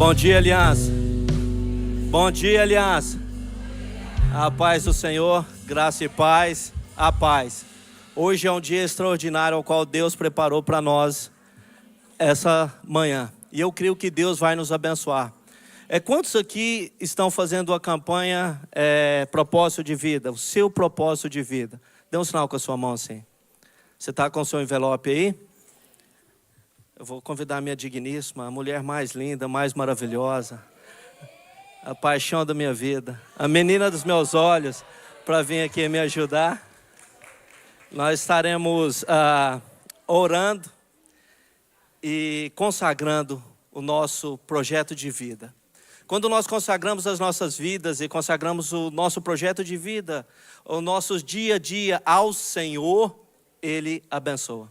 Bom dia, Aliança. Bom dia, Aliança. A paz do Senhor, graça e paz, a paz. Hoje é um dia extraordinário ao qual Deus preparou para nós essa manhã. E eu creio que Deus vai nos abençoar. Quantos aqui estão fazendo a campanha Propósito de Vida? O seu propósito de vida. Dê um sinal com a sua mão assim. Você está com o seu envelope aí? Eu vou convidar a minha digníssima, a mulher mais linda, mais maravilhosa, a paixão da minha vida, a menina dos meus olhos, para vir aqui me ajudar. Nós estaremos orando e consagrando o nosso projeto de vida. Quando nós consagramos as nossas vidas e consagramos o nosso projeto de vida, o nosso dia a dia ao Senhor, Ele abençoa.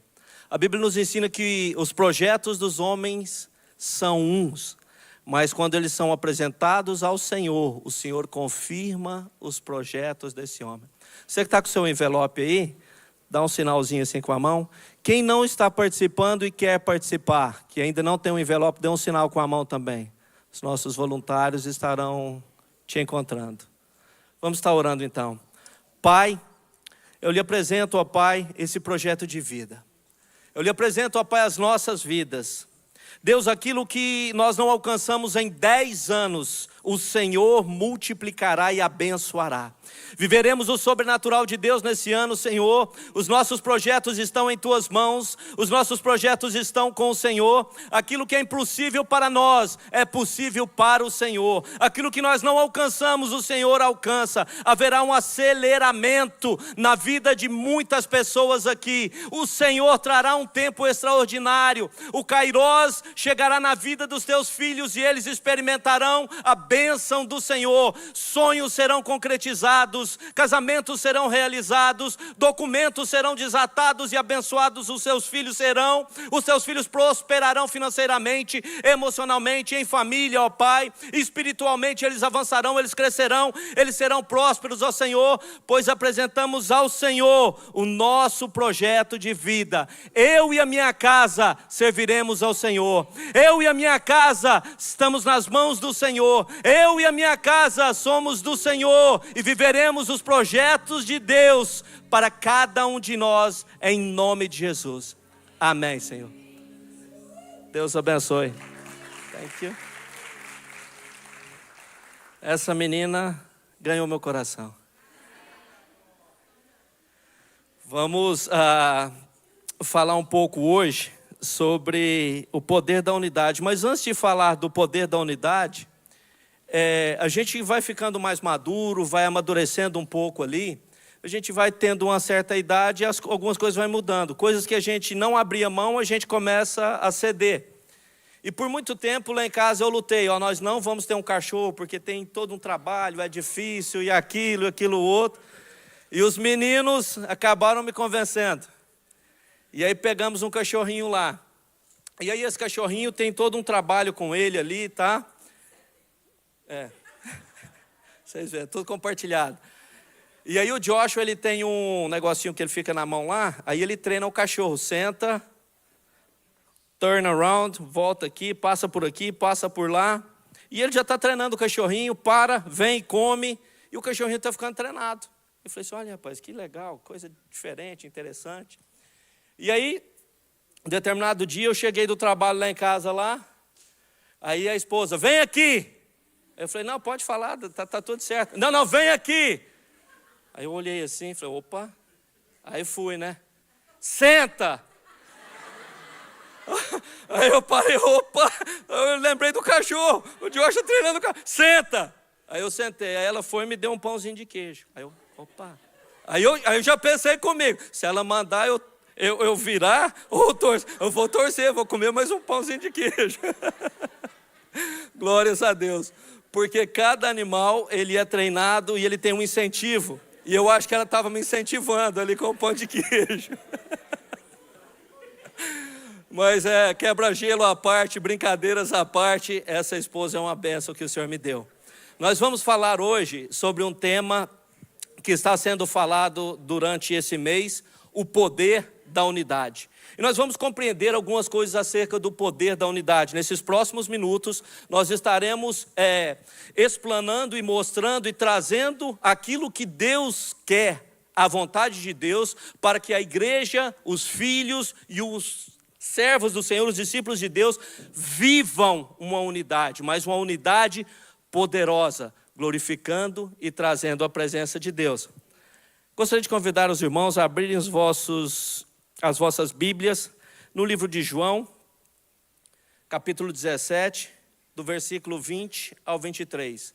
A Bíblia nos ensina que os projetos dos homens são uns, mas quando eles são apresentados ao Senhor, o Senhor confirma os projetos desse homem. Você que está com o seu envelope aí, dá um sinalzinho assim com a mão. Quem não está participando e quer participar, que ainda não tem um envelope, dê um sinal com a mão também. Os nossos voluntários estarão te encontrando. Vamos estar orando então. Pai, eu lhe apresento, ó Pai, esse projeto de vida. Eu lhe apresento, ó Pai, as nossas vidas. Deus, aquilo que nós não alcançamos em 10 anos, o Senhor multiplicará e abençoará. Viveremos o sobrenatural de Deus nesse ano, Senhor. Os nossos projetos estão em Tuas mãos. Os nossos projetos estão com o Senhor. Aquilo que é impossível para nós é possível para o Senhor. Aquilo que nós não alcançamos, o Senhor alcança. Haverá um aceleramento na vida de muitas pessoas aqui. O Senhor trará um tempo extraordinário. O Kairós chegará na vida dos Teus filhos e eles experimentarão a bênção do Senhor. Sonhos serão concretizados, casamentos serão realizados, documentos serão desatados e abençoados os seus filhos prosperarão financeiramente, emocionalmente, em família, ó Pai, espiritualmente eles avançarão, eles crescerão, eles serão prósperos, ó Senhor, pois apresentamos ao Senhor o nosso projeto de vida. Eu e a minha casa serviremos ao Senhor. Eu e a minha casa estamos nas mãos do Senhor. Eu e a minha casa somos do Senhor e viveremos os projetos de Deus para cada um de nós, em nome de Jesus. Amém, Senhor. Deus abençoe. Thank you. Essa menina ganhou meu coração. Vamos falar um pouco hoje sobre o poder da unidade. Mas antes de falar do poder da unidade, a gente vai ficando mais maduro, vai amadurecendo um pouco ali. A gente vai tendo uma certa idade e algumas coisas vão mudando. Coisas que a gente não abria mão, a gente começa a ceder. E por muito tempo lá em casa eu lutei. Nós não vamos ter um cachorro porque tem todo um trabalho, é difícil, e aquilo outro. E os meninos acabaram me convencendo. E aí pegamos um cachorrinho lá. E aí esse cachorrinho tem todo um trabalho com ele ali, tá? Vocês veem, tudo compartilhado. E aí o Joshua, ele tem um negocinho que ele fica na mão lá. Aí ele treina o cachorro. Senta, turn around, volta aqui, passa por lá. E ele já está treinando o cachorrinho, vem e come. E o cachorrinho está ficando treinado. Eu falei assim, olha rapaz, que legal, coisa diferente, interessante. E aí, um determinado dia, eu cheguei do trabalho lá em casa lá. Aí a esposa, vem aqui. Eu falei, não, pode falar, tá tudo certo. Não, vem aqui. Aí eu olhei assim, falei, opa. Aí fui, né? Senta. Aí eu parei, opa. Eu lembrei do cachorro. O Joshua treinando o cachorro. Senta. Aí eu sentei, aí ela foi e me deu um pãozinho de queijo. Aí eu, opa. Aí eu já pensei comigo, se ela mandar eu virar ou torcer. Eu vou torcer, vou comer mais um pãozinho de queijo. Glórias a Deus. Porque cada animal, ele é treinado e ele tem um incentivo. E eu acho que ela estava me incentivando ali com o pão de queijo. Mas quebra-gelo à parte, brincadeiras à parte, essa esposa é uma bênção que o Senhor me deu. Nós vamos falar hoje sobre um tema que está sendo falado durante esse mês, o poder da unidade. E nós vamos compreender algumas coisas acerca do poder da unidade. Nesses próximos minutos, nós estaremos explanando e mostrando e trazendo aquilo que Deus quer, a vontade de Deus, para que a igreja, os filhos e os servos do Senhor, os discípulos de Deus, vivam uma unidade, mas uma unidade poderosa, glorificando e trazendo a presença de Deus. Gostaria de convidar os irmãos a abrirem as vossas Bíblias no livro de João, capítulo 17, do versículo 20 ao 23.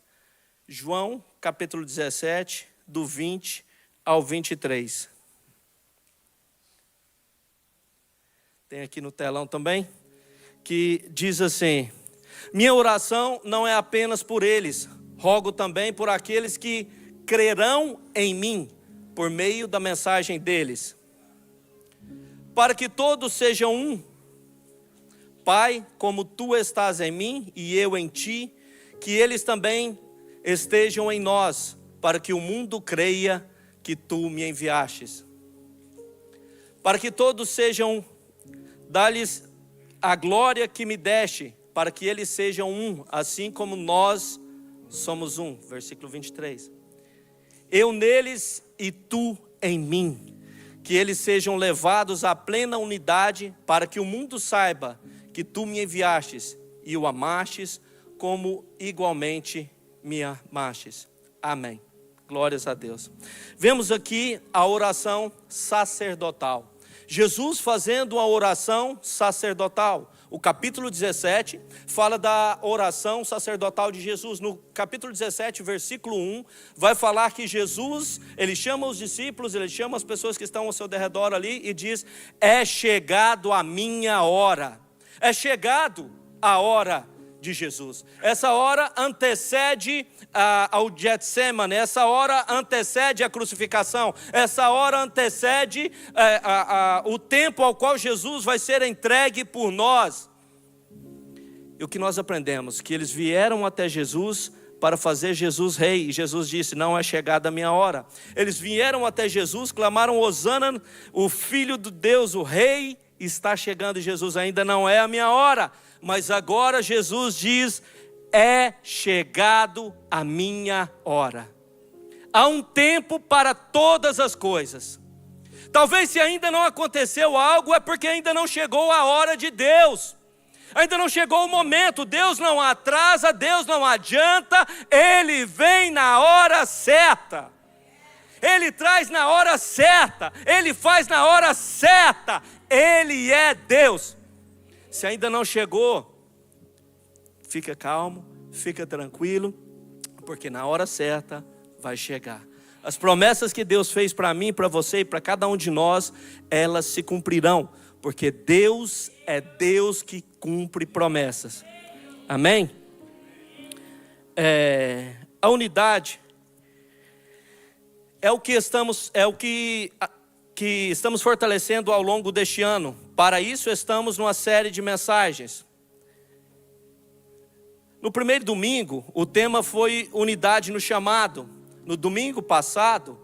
João, capítulo 17, do 20 ao 23. Tem aqui no telão também, que diz assim: minha oração não é apenas por eles, rogo também por aqueles que crerão em mim, por meio da mensagem deles, para que todos sejam um. Pai, como tu estás em mim e eu em ti, que eles também estejam em nós, para que o mundo creia que tu me enviastes. Para que todos sejam, dá-lhes a glória que me deste, para que eles sejam um, assim como nós somos um. Versículo 23. Eu neles e tu em mim, que eles sejam levados à plena unidade, para que o mundo saiba que tu me enviastes e o amastes, como igualmente me amastes. Amém. Glórias a Deus. Vemos aqui a oração sacerdotal. Jesus fazendo a oração sacerdotal. O capítulo 17 fala da oração sacerdotal de Jesus. No capítulo 17, versículo 1, vai falar que Jesus, ele chama os discípulos, ele chama as pessoas que estão ao seu derredor ali e diz: é chegado a minha hora. É chegado a hora de Jesus. Essa hora antecede ao Getsemane, essa hora antecede a crucificação, essa hora antecede o tempo ao qual Jesus vai ser entregue por nós. E o que nós aprendemos? Que eles vieram até Jesus para fazer Jesus rei, e Jesus disse: não é chegada a minha hora. Eles vieram até Jesus, clamaram: Hosana, o Filho de Deus, o Rei está chegando. E Jesus: ainda não é a minha hora. Mas agora Jesus diz: é chegado a minha hora. Há um tempo para todas as coisas. Talvez se ainda não aconteceu algo, é porque ainda não chegou a hora de Deus. Ainda não chegou o momento. Deus não atrasa, Deus não adianta. Ele vem na hora certa. Ele traz na hora certa. Ele faz na hora certa. Ele é Deus. Se ainda não chegou, fica calmo, fica tranquilo, porque na hora certa vai chegar. As promessas que Deus fez para mim, para você e para cada um de nós, elas se cumprirão, porque Deus é Deus que cumpre promessas. Amém? A unidade é o que estamos fortalecendo ao longo deste ano. Para isso estamos numa série de mensagens. No primeiro domingo, o tema foi unidade no chamado. No domingo passado,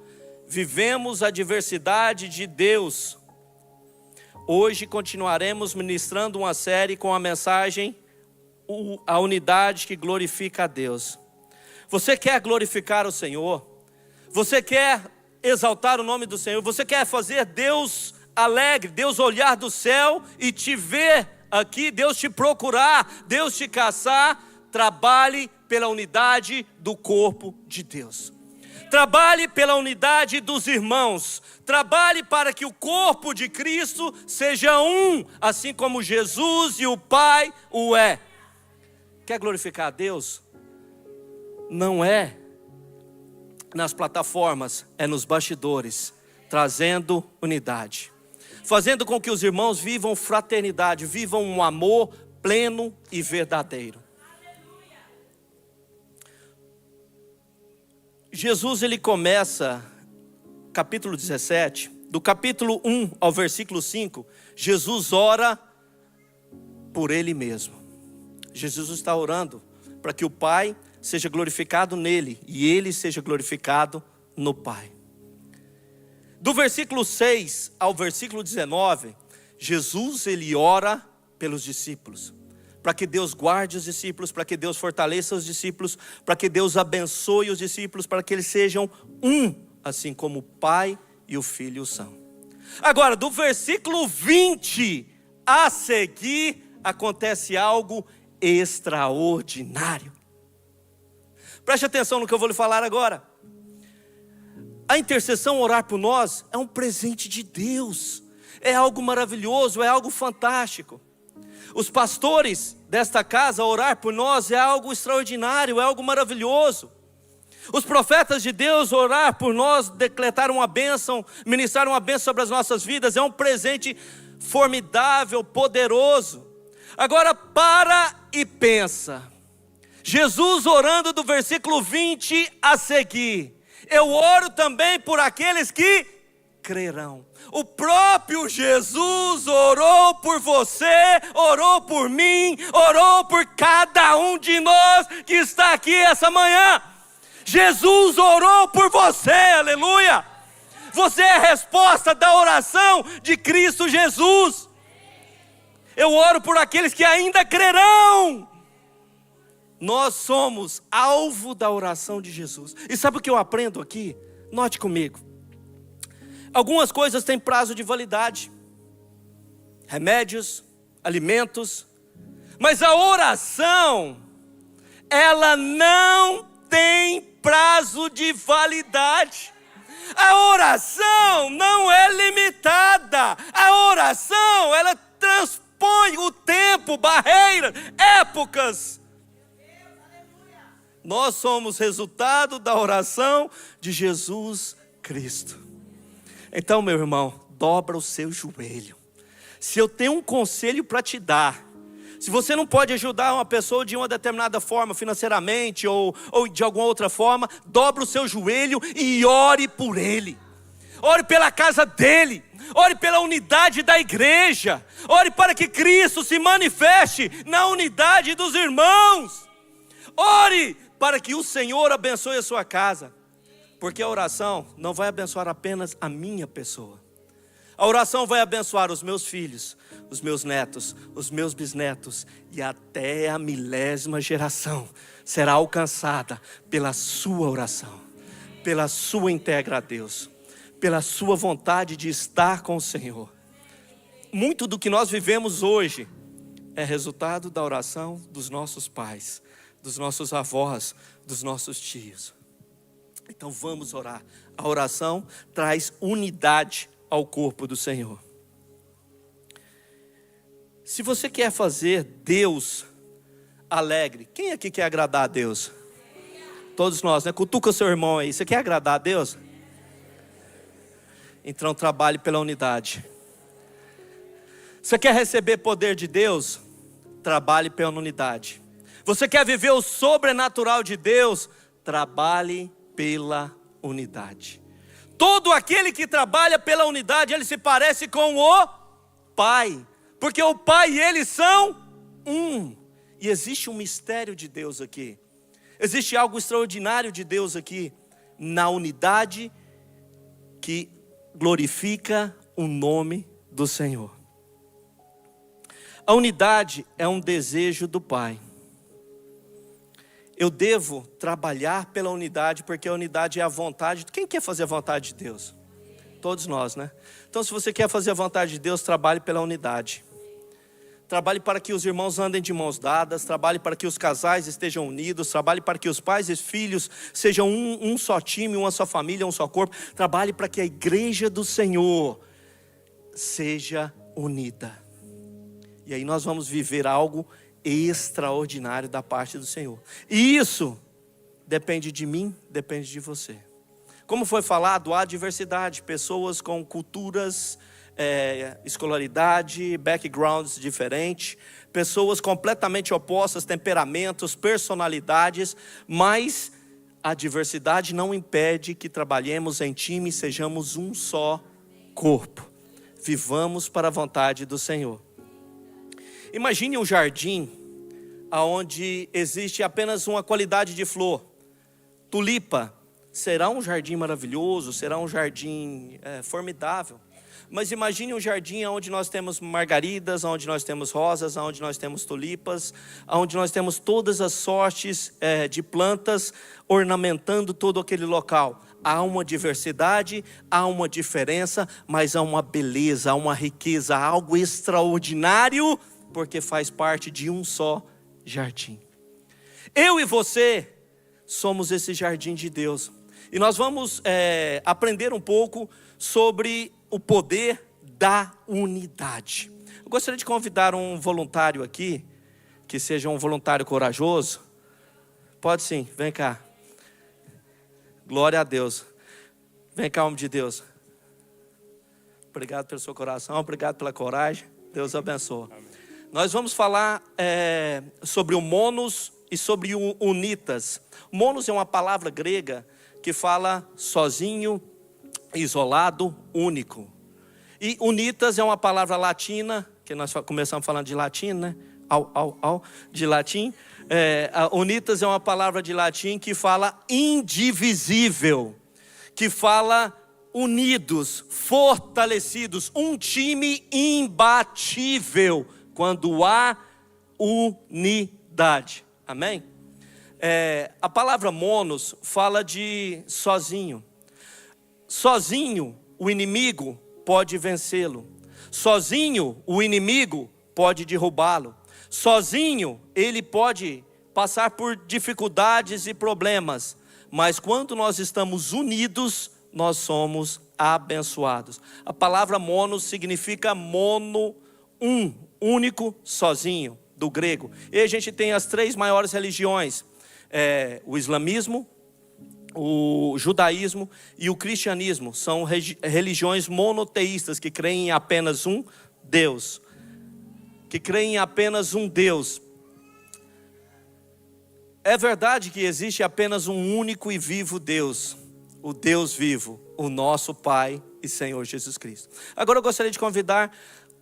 vivemos a diversidade de Deus. Hoje continuaremos ministrando uma série com a mensagem a unidade que glorifica a Deus. Você quer glorificar o Senhor? Você quer exaltar o nome do Senhor? Você quer fazer Deus alegre, Deus olhar do céu e te ver aqui, Deus te procurar, Deus te caçar? Trabalhe pela unidade do corpo de Deus. Trabalhe pela unidade dos irmãos. Trabalhe para que o corpo de Cristo seja um, assim como Jesus e o Pai o é. Quer glorificar a Deus? Não é nas plataformas, é nos bastidores, trazendo unidade, fazendo com que os irmãos vivam fraternidade, vivam um amor pleno e verdadeiro. Jesus, ele começa, capítulo 17, do capítulo 1 ao versículo 5, Jesus ora por ele mesmo. Jesus está orando para que o Pai seja glorificado nele e ele seja glorificado no Pai. Do versículo 6 ao versículo 19, Jesus ele ora pelos discípulos, para que Deus guarde os discípulos, para que Deus fortaleça os discípulos, para que Deus abençoe os discípulos, para que eles sejam um, assim como o Pai e o Filho são. Agora, do versículo 20 a seguir, acontece algo extraordinário. Preste atenção no que eu vou lhe falar agora. A intercessão, orar por nós, é um presente de Deus. É algo maravilhoso, é algo fantástico. Os pastores desta casa, orar por nós é algo extraordinário, é algo maravilhoso. Os profetas de Deus, orar por nós, decretar uma bênção, ministrar uma bênção sobre as nossas vidas, é um presente formidável, poderoso. Agora para e pensa. Jesus orando do versículo 20 a seguir. Eu oro também por aqueles que crerão. O próprio Jesus orou por você, orou por mim, orou por cada um de nós que está aqui essa manhã. Jesus orou por você, aleluia. Você é a resposta da oração de Cristo Jesus. Eu oro por aqueles que ainda crerão. Nós somos alvo da oração de Jesus. E sabe o que eu aprendo aqui? Note comigo. Algumas coisas têm prazo de validade. Remédios, alimentos. Mas a oração, ela não tem prazo de validade. A oração não é limitada. A oração, ela transpõe o tempo, barreiras, épocas. Nós somos resultado da oração de Jesus Cristo. Então, meu irmão, dobra o seu joelho. Se eu tenho um conselho para te dar, se você não pode ajudar uma pessoa de uma determinada forma, financeiramente ou de alguma outra forma, dobra o seu joelho e ore por ele. Ore pela casa dele. Ore pela unidade da igreja. Ore para que Cristo se manifeste na unidade dos irmãos. Ore para que o Senhor abençoe a sua casa. Porque a oração não vai abençoar apenas a minha pessoa. A oração vai abençoar os meus filhos, os meus netos, os meus bisnetos e até a 1000ª geração será alcançada pela sua oração, pela sua entrega a Deus, pela sua vontade de estar com o Senhor. Muito do que nós vivemos hoje é resultado da oração dos nossos pais, dos nossos avós, dos nossos tios. Então vamos orar. A oração traz unidade ao corpo do Senhor. Se você quer fazer Deus alegre, quem aqui quer agradar a Deus? Todos nós, né? Cutuca o seu irmão aí. Você quer agradar a Deus? Então trabalhe pela unidade. Você quer receber poder de Deus? Trabalhe pela unidade. Você quer viver o sobrenatural de Deus? Trabalhe pela unidade. Todo aquele que trabalha pela unidade, ele se parece com o Pai. Porque o Pai e ele são um. E existe um mistério de Deus aqui. Existe algo extraordinário de Deus aqui. Na unidade que glorifica o nome do Senhor. A unidade é um desejo do Pai. Eu devo trabalhar pela unidade, porque a unidade é a vontade. Quem quer fazer a vontade de Deus? Todos nós, né? Então, se você quer fazer a vontade de Deus, trabalhe pela unidade. Trabalhe para que os irmãos andem de mãos dadas. Trabalhe para que os casais estejam unidos. Trabalhe para que os pais e filhos sejam um só time, uma só família, um só corpo. Trabalhe para que a igreja do Senhor seja unida. E aí nós vamos viver algo extraordinário da parte do Senhor. E isso depende de mim, depende de você. Como foi falado, há diversidade, pessoas com culturas, escolaridade, backgrounds diferentes, pessoas completamente opostas, temperamentos, personalidades, mas a diversidade não impede que trabalhemos em time e sejamos um só corpo. Vivamos para a vontade do Senhor. Imagine um jardim onde existe apenas uma qualidade de flor, tulipa, será um jardim maravilhoso, será um jardim formidável. Mas imagine um jardim onde nós temos margaridas, onde nós temos rosas, onde nós temos tulipas, onde nós temos todas as sortes de plantas ornamentando todo aquele local. Há uma diversidade, há uma diferença, mas há uma beleza, há uma riqueza, há algo extraordinário, porque faz parte de um só jardim. Eu e você somos esse jardim de Deus. E nós vamos aprender um pouco sobre o poder da unidade. Eu gostaria de convidar um voluntário aqui, que seja um voluntário corajoso. Pode sim, vem cá. Glória a Deus. Vem cá, homem de Deus. Obrigado pelo seu coração, obrigado pela coragem. Deus abençoe. Amém. Nós vamos falar sobre o monos e sobre o unitas. Monos é uma palavra grega que fala sozinho, isolado, único. E unitas é uma palavra latina, que nós começamos falando de latim, né? De latim. Unitas é uma palavra de latim que fala indivisível, que fala unidos, fortalecidos, um time imbatível, quando há unidade. Amém? A palavra monos fala de sozinho. Sozinho, o inimigo pode vencê-lo. Sozinho, o inimigo pode derrubá-lo. Sozinho, ele pode passar por dificuldades e problemas. Mas quando nós estamos unidos, nós somos abençoados. A palavra monos significa mono, único, sozinho, do grego. E a gente tem as 3 maiores religiões. O islamismo, o judaísmo e o cristianismo. São religiões monoteístas que creem em apenas um Deus. Que creem em apenas um Deus. É verdade que existe apenas um único e vivo Deus. O Deus vivo, o nosso Pai e Senhor Jesus Cristo. Agora eu gostaria de convidar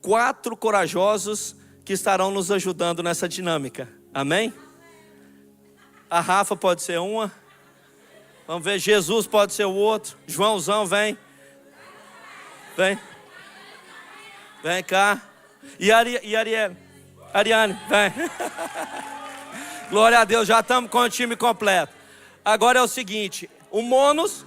4 corajosos que estarão nos ajudando nessa dinâmica. Amém? A Rafa pode ser uma. Vamos ver, Jesus pode ser o outro. Joãozão, vem. Vem. Vem cá. E Ariane, vem. Glória a Deus, já estamos com o time completo. Agora é o seguinte, o monos,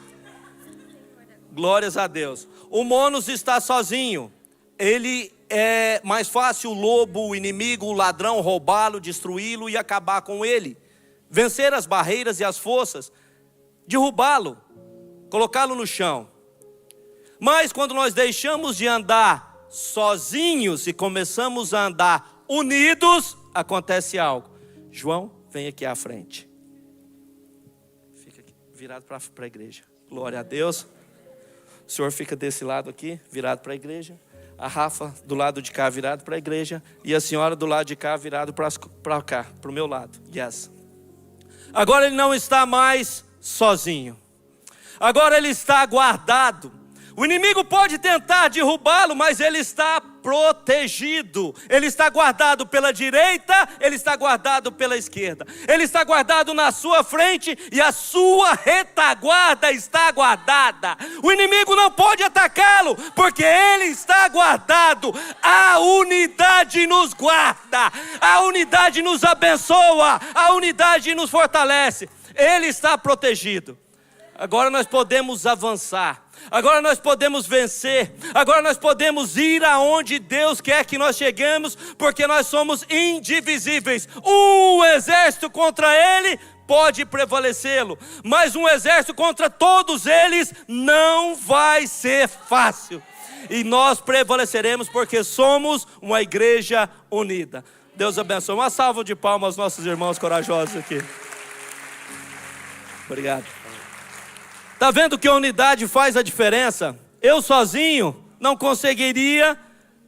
glórias a Deus. O monos está sozinho. Ele é mais fácil o lobo, o inimigo, o ladrão roubá-lo, destruí-lo e acabar com ele. Vencer as barreiras e as forças, derrubá-lo, colocá-lo no chão. Mas quando nós deixamos de andar sozinhos e começamos a andar unidos, acontece algo. João, vem aqui à frente. Fica aqui, virado para a igreja. Glória a Deus. O senhor fica desse lado aqui, virado para a igreja. A Rafa do lado de cá, virado para a igreja. E a senhora do lado de cá, virado para cá, para o meu lado. Yes. Agora ele não está mais sozinho. Agora ele está guardado. O inimigo pode tentar derrubá-lo, mas ele está protegido. Ele está guardado pela direita, ele está guardado pela esquerda. Ele está guardado na sua frente e a sua retaguarda está guardada. O inimigo não pode atacá-lo, porque ele está guardado. A unidade nos guarda, a unidade nos abençoa, a unidade nos fortalece. Ele está protegido. Agora nós podemos avançar. Agora nós podemos vencer. Agora nós podemos ir aonde Deus quer que nós cheguemos, porque nós somos indivisíveis. Um exército contra ele pode prevalecê-lo, mas um exército contra todos eles não vai ser fácil. E nós prevaleceremos porque somos uma igreja unida. Deus abençoe. Uma salva de palmas aos nossos irmãos corajosos aqui. Obrigado. Está vendo que a unidade faz a diferença? Eu sozinho não conseguiria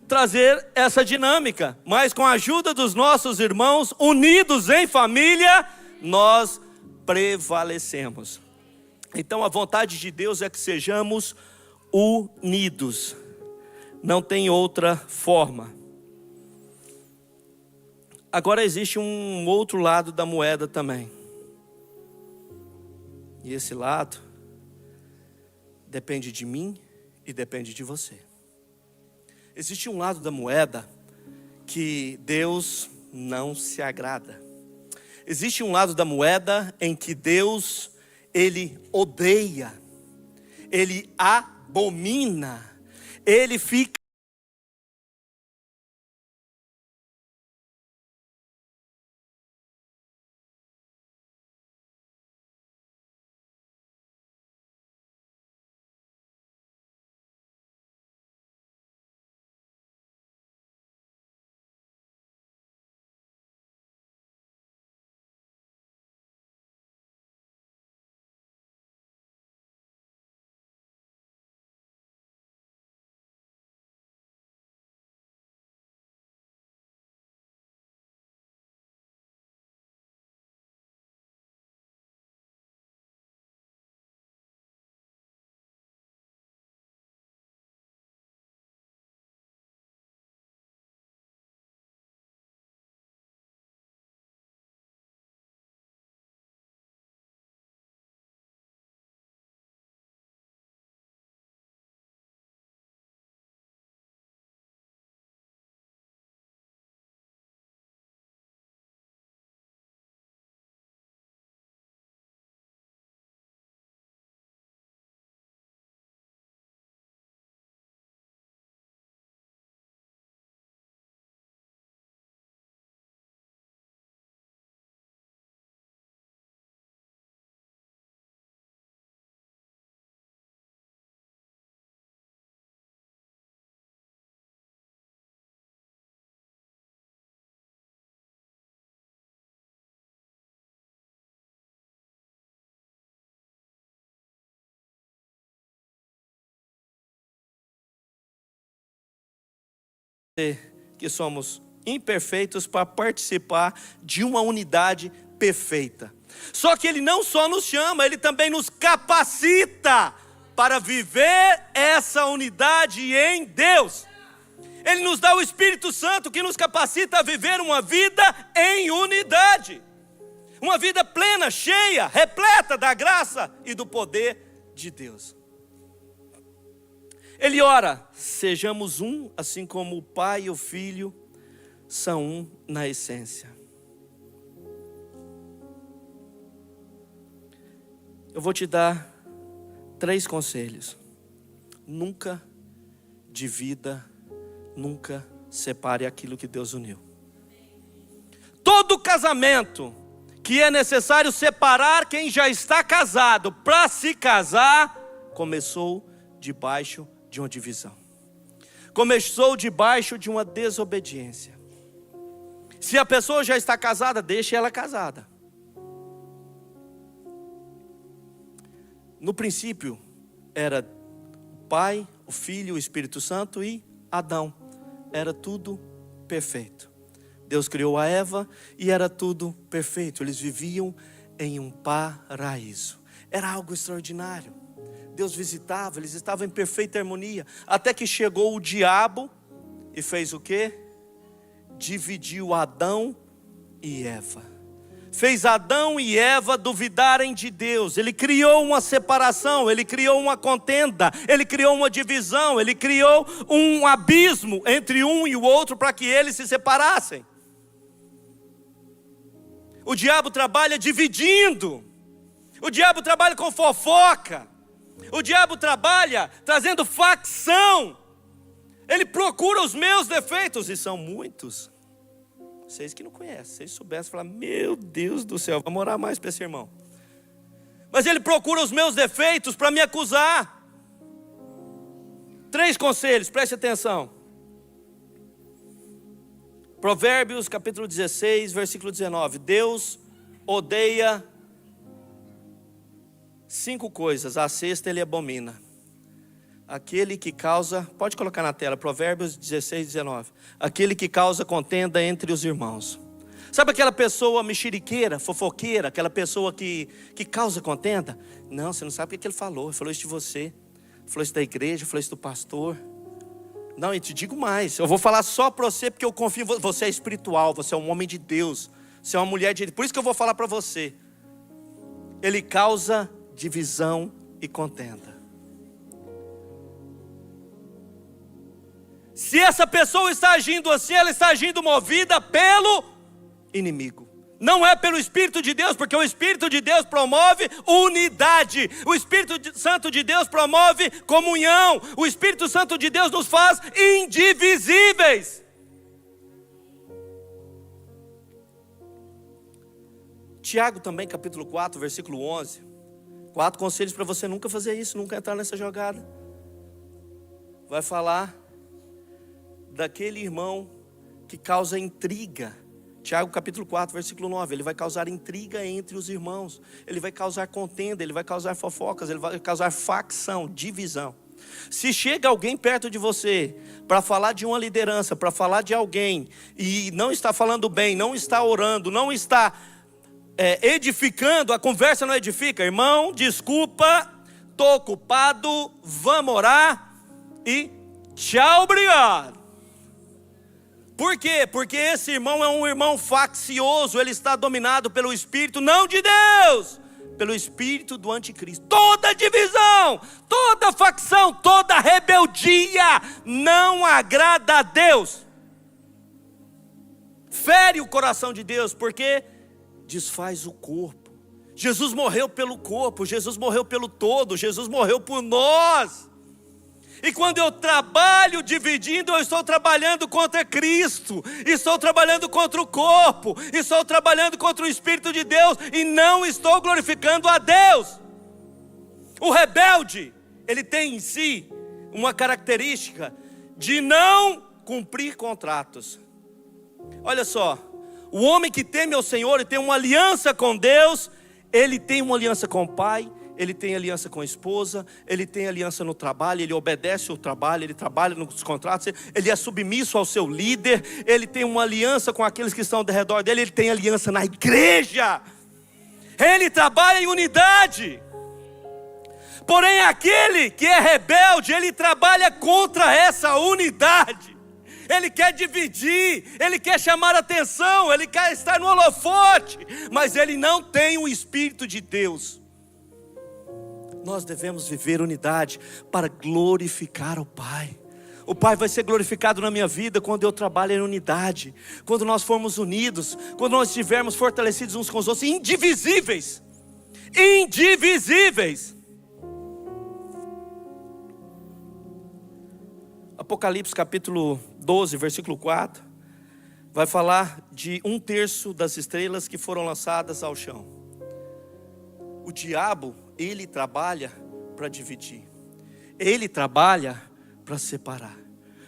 trazer essa dinâmica, mas com a ajuda dos nossos irmãos, unidos em família, nós prevalecemos. Então a vontade de Deus é que sejamos unidos. Não tem outra forma. Agora existe um outro lado da moeda também. E esse lado depende de mim e depende de você. Existe um lado da moeda que Deus não se agrada. Existe um lado da moeda em que Deus, Ele odeia, Ele abomina, Ele fica que somos imperfeitos para participar de uma unidade perfeita. Só que Ele não só nos chama, Ele também nos capacita para viver essa unidade em Deus. Ele nos dá o Espírito Santo que nos capacita a viver uma vida em unidade. Uma vida plena, cheia, repleta da graça e do poder de Deus. Ele ora, sejamos um, assim como o Pai e o Filho são um na essência. Eu vou te dar 3 conselhos. Nunca divida, nunca separe aquilo que Deus uniu. Todo casamento que é necessário separar quem já está casado para se casar, começou debaixo de uma divisão. Começou debaixo de uma desobediência. Se a pessoa já está casada, deixe ela casada. No princípio, era o Pai, o Filho, o Espírito Santo e Adão. Era tudo perfeito. Deus criou a Eva e era tudo perfeito. Eles viviam em um paraíso. Era algo extraordinário. Deus visitava, eles estavam em perfeita harmonia. Até que chegou o diabo e fez o quê? Dividiu Adão e Eva. Fez Adão e Eva duvidarem de Deus. Ele criou uma separação, ele criou uma contenda, ele criou uma divisão, ele criou um abismo entre um e o outro para que eles se separassem. O diabo trabalha dividindo. O diabo trabalha com fofoca. O diabo trabalha trazendo facção. Ele procura os meus defeitos, e são muitos. Vocês que não conhecem, se vocês soubessem, falar: meu Deus do céu, vamos orar mais para esse irmão. Mas ele procura os meus defeitos para me acusar. 3 conselhos, preste atenção. Provérbios capítulo 16, versículo 19. Deus odeia 5 coisas, a 6ª ele abomina. Aquele que causa, pode colocar na tela, Provérbios 16, 19. Aquele que causa contenda entre os irmãos. Sabe aquela pessoa mexeriqueira, fofoqueira, aquela pessoa que causa contenda? Não, você não sabe o que ele falou. Ele falou isso de você, falou isso da igreja, falou isso do pastor. Não, e te digo mais, eu vou falar só para você porque eu confio em você. Você é espiritual, você é um homem de Deus, você é uma mulher de Deus. Por isso que eu vou falar para você. Ele causa divisão e contenda. Se essa pessoa está agindo assim, ela está agindo movida pelo inimigo. Não é pelo Espírito de Deus, porque o Espírito de Deus promove unidade. O Espírito Santo de Deus promove comunhão. O Espírito Santo de Deus nos faz indivisíveis. Tiago também, capítulo 4, versículo 11. 4 conselhos para você nunca fazer isso, nunca entrar nessa jogada. Vai falar daquele irmão que causa intriga. Tiago capítulo 4, versículo 9. Ele vai causar intriga entre os irmãos. Ele vai causar contenda, ele vai causar fofocas, ele vai causar facção, divisão. Se chega alguém perto de você para falar de uma liderança, para falar de alguém, e não está falando bem, não está orando, não está edificando, a conversa não edifica. Irmão, desculpa, estou ocupado, vamos orar e tchau, obrigado. Por quê? Porque esse irmão é um irmão faccioso, ele está dominado pelo Espírito, não de Deus, pelo Espírito do anticristo. Toda divisão, toda facção, toda rebeldia não agrada a Deus. Fere o coração de Deus, porque desfaz o corpo. Jesus morreu pelo corpo, Jesus morreu pelo todo, Jesus morreu por nós. E quando eu trabalho dividindo, eu estou trabalhando contra Cristo, estou trabalhando contra o corpo, estou trabalhando contra o Espírito de Deus e não estou glorificando a Deus. O rebelde, ele tem em si uma característica de não cumprir contratos. Olha só, o homem que teme ao Senhor e tem uma aliança com Deus, ele tem uma aliança com o Pai, ele tem aliança com a esposa, ele tem aliança no trabalho, ele obedece ao trabalho, ele trabalha nos contratos, ele é submisso ao seu líder, ele tem uma aliança com aqueles que estão ao redor dele, ele tem aliança na igreja, ele trabalha em unidade. Porém aquele que é rebelde, ele trabalha contra essa unidade. Ele quer dividir, ele quer chamar atenção, ele quer estar no holofote, mas ele não tem o Espírito de Deus. Nós devemos viver unidade para glorificar o Pai. O Pai vai ser glorificado na minha vida quando eu trabalho em unidade, quando nós formos unidos, quando nós estivermos fortalecidos uns com os outros, indivisíveis. Indivisíveis. Apocalipse capítulo 12, versículo 4, vai falar de 1/3 das estrelas que foram lançadas ao chão. O diabo, ele trabalha para dividir, ele trabalha para separar,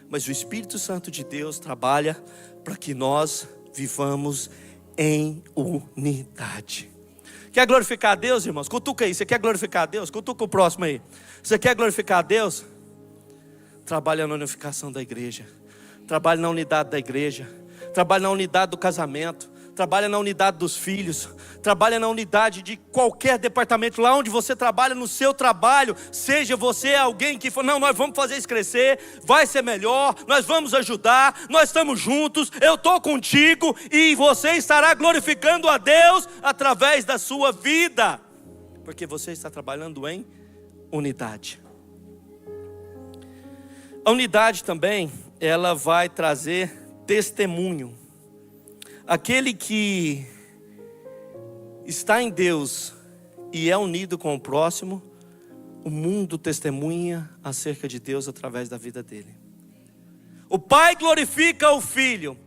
mas o Espírito Santo de Deus trabalha para que nós vivamos em unidade. Quer glorificar a Deus, irmãos? Cutuca aí, você quer glorificar a Deus? Cutuca o próximo aí. Você quer glorificar a Deus? Trabalha na unificação da igreja, trabalha na unidade da igreja, trabalha na unidade do casamento, trabalha na unidade dos filhos, trabalha na unidade de qualquer departamento, lá onde você trabalha, no seu trabalho, seja você alguém que for, não, nós vamos fazer isso crescer, vai ser melhor, nós vamos ajudar, nós estamos juntos, eu estou contigo, e você estará glorificando a Deus através da sua vida, porque você está trabalhando em unidade. A unidade também, ela vai trazer testemunho. Aquele que está em Deus e é unido com o próximo, o mundo testemunha acerca de Deus através da vida dele. O Pai glorifica o Filho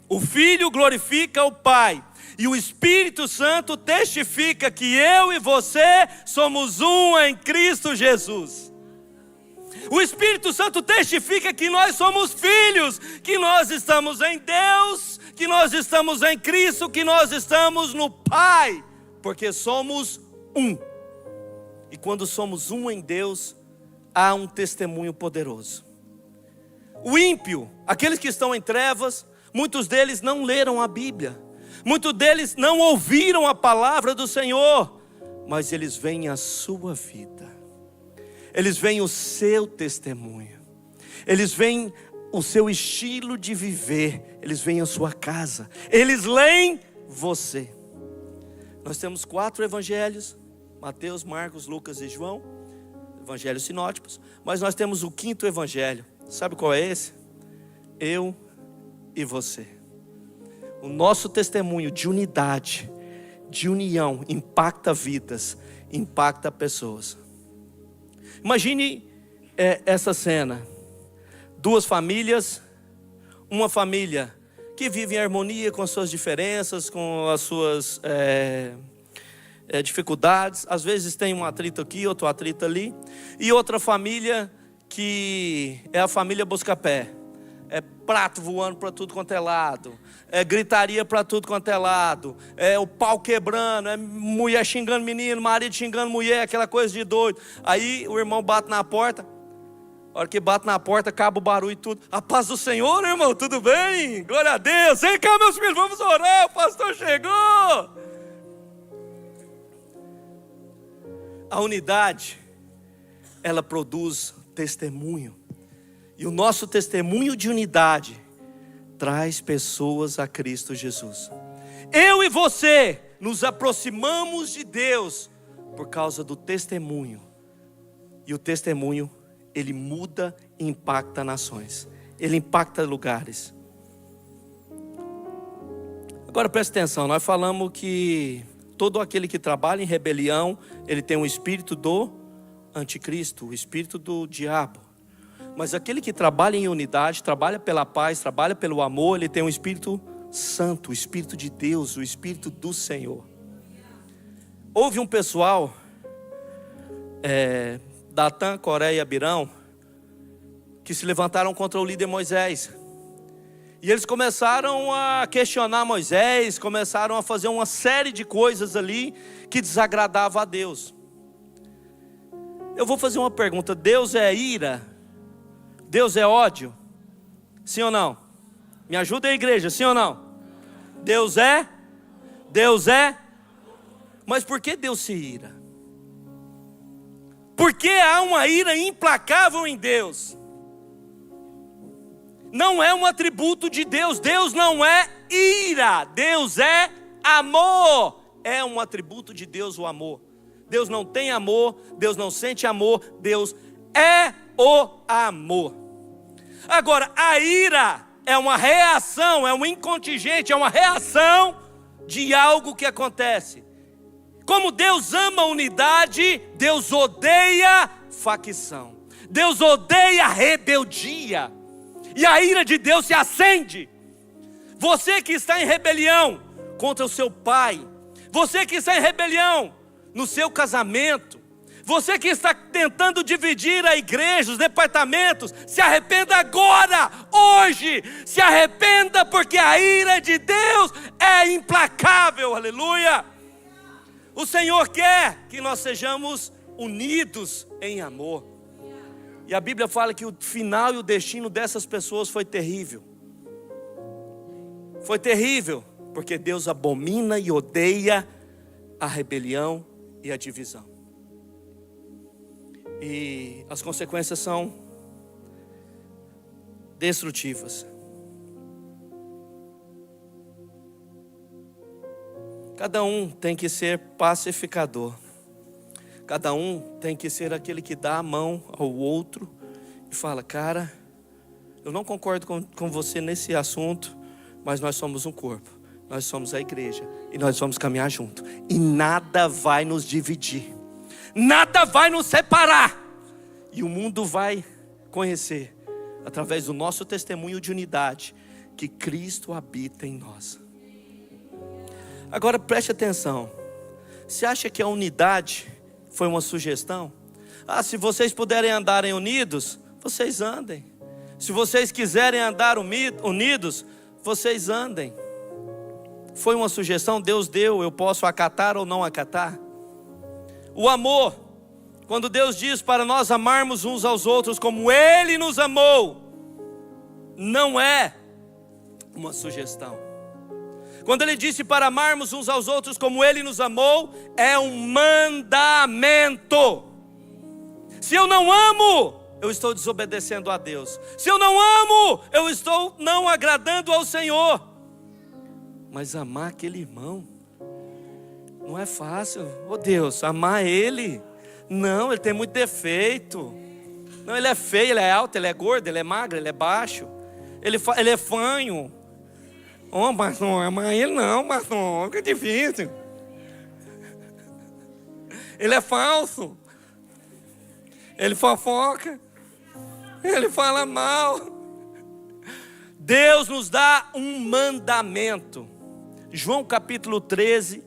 glorifica o Pai, e o Espírito Santo testifica que eu e você somos um em Cristo Jesus. O Espírito Santo testifica que nós somos filhos, que nós estamos em Deus, que nós estamos em Cristo, que nós estamos no Pai, porque somos um. E quando somos um em Deus, há um testemunho poderoso. O ímpio, aqueles que estão em trevas, muitos deles não leram a Bíblia, muitos deles não ouviram a palavra do Senhor, mas eles veem a sua vida, eles veem o seu testemunho, eles veem o seu estilo de viver, eles veem a sua casa, eles leem você. Nós temos 4 evangelhos, Mateus, Marcos, Lucas e João, evangelhos sinóticos, mas nós temos o 5º evangelho. Sabe qual é esse? eu e você. O nosso testemunho de unidade, de união, impacta vidas, impacta pessoas. Imagine essa cena. Duas famílias, uma família que vive em harmonia com as suas diferenças, com as suas dificuldades. Às vezes tem um atrito aqui, outro atrito ali. E outra família que é a família Buscapé. É prato voando para tudo quanto é lado, é gritaria para tudo quanto é lado, é o pau quebrando, é mulher xingando menino, marido xingando mulher, aquela coisa de doido. Aí o irmão bate na porta, a hora que bate na porta, acaba o barulho e tudo. A paz do Senhor, irmão, tudo bem? Glória a Deus. Vem cá, meus filhos, vamos orar, o pastor chegou. A unidade, ela produz testemunho. E o nosso testemunho de unidade traz pessoas a Cristo Jesus. Eu e você nos aproximamos de Deus por causa do testemunho. E o testemunho, ele muda e impacta nações. Ele impacta lugares. Agora presta atenção, nós falamos que todo aquele que trabalha em rebelião, ele tem um espírito do anticristo, o espírito do diabo. Mas aquele que trabalha em unidade, trabalha pela paz, trabalha pelo amor, ele tem um Espírito Santo, o Espírito de Deus, o Espírito do Senhor. Houve um pessoal, Datã, Coré e Abirão, que se levantaram contra o líder Moisés. E eles começaram a questionar Moisés, começaram a fazer uma série de coisas ali que desagradavam a Deus. Eu vou fazer uma pergunta: Deus é ira? Deus é ódio? Sim ou não? Me ajuda aí, igreja, sim ou não? Deus é? Deus é? Mas por que Deus se ira? Porque há uma ira implacável em Deus. Não é um atributo de Deus. Deus não é ira. Deus é amor. É um atributo de Deus o amor. Deus não tem amor. Deus não sente amor. Deus é o amor. Agora, a ira é uma reação, é um incontingente, é uma reação de algo que acontece. Como Deus ama a unidade, Deus odeia facção. Deus odeia rebeldia. E a ira de Deus se acende. Você que está em rebelião contra o seu pai, você que está em rebelião no seu casamento, você que está tentando dividir a igreja, os departamentos, se arrependa agora, hoje. Se arrependa, porque a ira de Deus é implacável, aleluia. O Senhor quer que nós sejamos unidos em amor. E a Bíblia fala que o final e o destino dessas pessoas foi terrível. Foi terrível, porque Deus abomina e odeia a rebelião e a divisão. E as consequências são destrutivas. Cada um tem que ser pacificador. Cada um tem que ser aquele que dá a mão ao outro e fala: cara, eu não concordo com você nesse assunto, mas nós somos um corpo, nós somos a igreja e nós vamos caminhar junto. E nada vai nos dividir. Nada vai nos separar. E o mundo vai conhecer, através do nosso testemunho de unidade, que Cristo habita em nós. Agora preste atenção. Você acha que a unidade foi uma sugestão? Se vocês puderem andarem unidos, vocês andem. Se vocês quiserem andar unidos, vocês andem. Foi uma sugestão, Deus deu, eu posso acatar ou não acatar. O amor, quando Deus diz para nós amarmos uns aos outros como Ele nos amou, não é uma sugestão. Quando Ele disse para amarmos uns aos outros como Ele nos amou, é um mandamento. Se eu não amo, eu estou desobedecendo a Deus. Se eu não amo, eu estou não agradando ao Senhor. Mas amar aquele irmão não é fácil. Oh Deus, amar ele? Não, ele tem muito defeito. Não, ele é feio, ele é alto, ele é gordo, ele é magro, ele é baixo. Ele é fanho. Oh, pastor, mas ele não, pastor, fica difícil. Ele é falso. Ele fofoca. Ele fala mal. Deus nos dá um mandamento. João capítulo 13,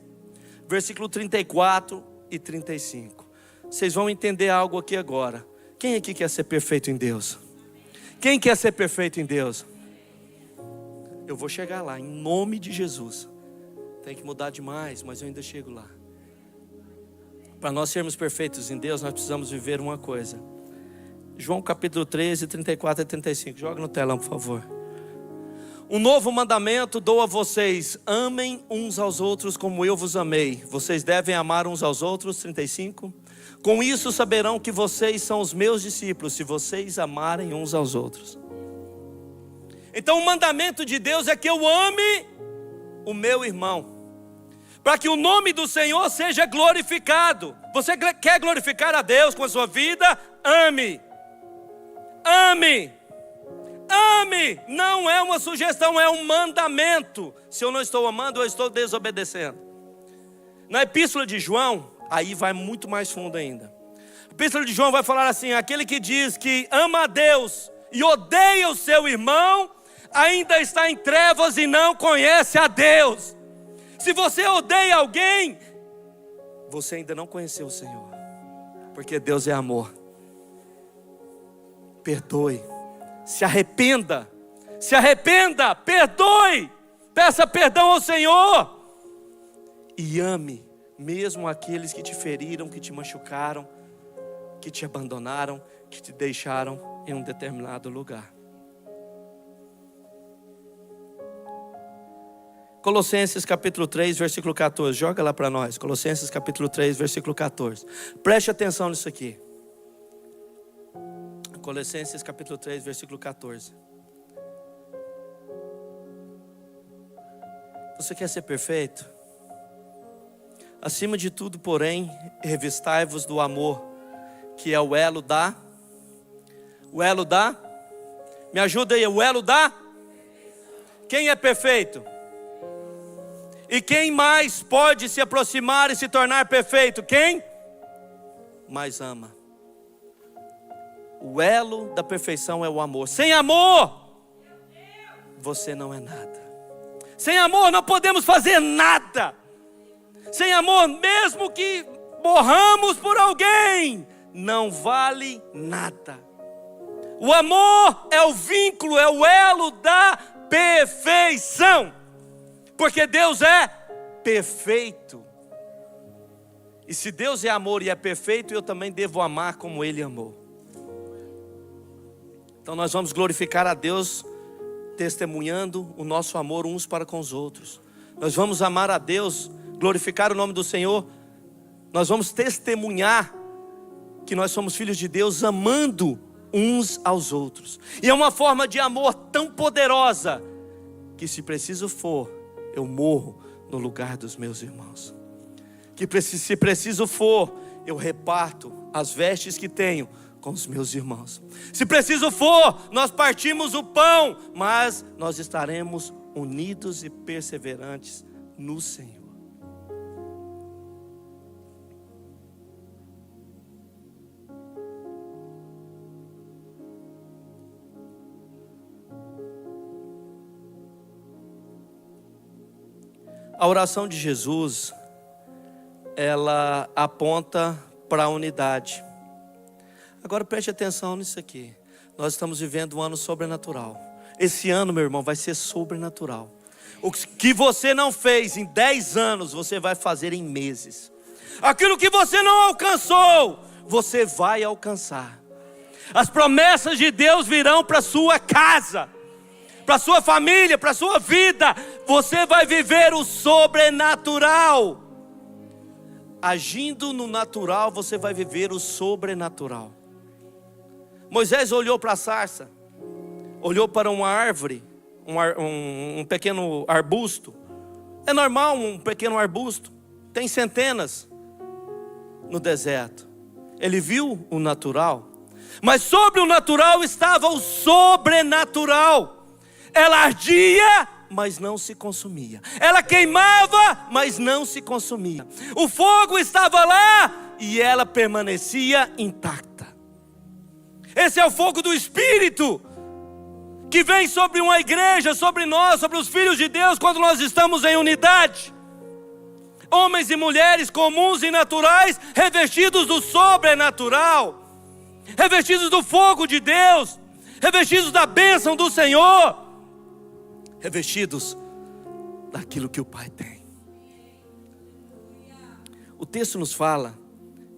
versículo 34 e 35. Vocês vão entender algo aqui agora. Quem aqui quer ser perfeito em Deus? Quem quer ser perfeito em Deus? Eu vou chegar lá, em nome de Jesus. Tem que mudar demais, mas eu ainda chego lá. Para nós sermos perfeitos em Deus, nós precisamos viver uma coisa. João capítulo 13, 34 e 35. Joga no telão, por favor. Um novo mandamento dou a vocês: amem uns aos outros como eu vos amei. Vocês devem amar uns aos outros. 35. Com isso saberão que vocês são os meus discípulos, se vocês amarem uns aos outros. Então o mandamento de Deus é que eu ame o meu irmão, para que o nome do Senhor seja glorificado. Você quer glorificar a Deus com a sua vida? Ame. Ame. Ame. Não é uma sugestão, é um mandamento. Se eu não estou amando, eu estou desobedecendo. Na epístola de João, aí vai muito mais fundo ainda. A epístola de João vai falar assim: aquele que diz que ama a Deus e odeia o seu irmão, ainda está em trevas e não conhece a Deus. Se você odeia alguém, você ainda não conheceu o Senhor, porque Deus é amor. Perdoe, se arrependa, perdoe, peça perdão ao Senhor e ame mesmo aqueles que te feriram, que te machucaram, que te abandonaram, que te deixaram em um determinado lugar. Colossenses capítulo 3, versículo 14. Joga lá para nós. Colossenses capítulo 3, versículo 14. Preste atenção nisso aqui. Colossenses capítulo 3, versículo 14. Você quer ser perfeito? Acima de tudo, porém, revistai-vos do amor, que é o elo da... Me ajuda aí, o elo da... Quem é perfeito? E quem mais pode se aproximar e se tornar perfeito? Quem mais ama. O elo da perfeição é o amor. Sem amor, você não é nada. Sem amor não podemos fazer nada. Sem amor, mesmo que morramos por alguém, não vale nada. O amor é o vínculo, é o elo da perfeição. Porque Deus é perfeito. E se Deus é amor e é perfeito, eu também devo amar como Ele amou. Então nós vamos glorificar a Deus testemunhando o nosso amor uns para com os outros. Nós vamos amar a Deus, glorificar o nome do Senhor. Nós vamos testemunhar que nós somos filhos de Deus amando uns aos outros. E é uma forma de amor tão poderosa que, se preciso for, eu morro no lugar dos meus irmãos. Que se preciso for, eu reparto as vestes que tenho com os meus irmãos. Se preciso for, nós partimos o pão, mas nós estaremos unidos e perseverantes no Senhor. A oração de Jesus, ela aponta para a unidade. Agora preste atenção nisso aqui. Nós estamos vivendo um ano sobrenatural. Esse ano, meu irmão, vai ser sobrenatural. O que você não fez em 10 anos, você vai fazer em meses. Aquilo que você não alcançou, você vai alcançar. As promessas de Deus virão para a sua casa, para a sua família, para a sua vida. Você vai viver o sobrenatural. Agindo no natural, você vai viver o sobrenatural. Moisés olhou para a sarça, olhou para uma árvore, um pequeno arbusto. É normal um pequeno arbusto, tem centenas no deserto. Ele viu o natural, mas sobre o natural estava o sobrenatural. Ela ardia, mas não se consumia. Ela queimava, mas não se consumia. O fogo estava lá e ela permanecia intacta. Esse é o fogo do Espírito que vem sobre uma igreja, sobre nós, sobre os filhos de Deus, quando nós estamos em unidade. Homens e mulheres comuns e naturais, revestidos do sobrenatural, revestidos do fogo de Deus, revestidos da bênção do Senhor, revestidos daquilo que o Pai tem. O texto nos fala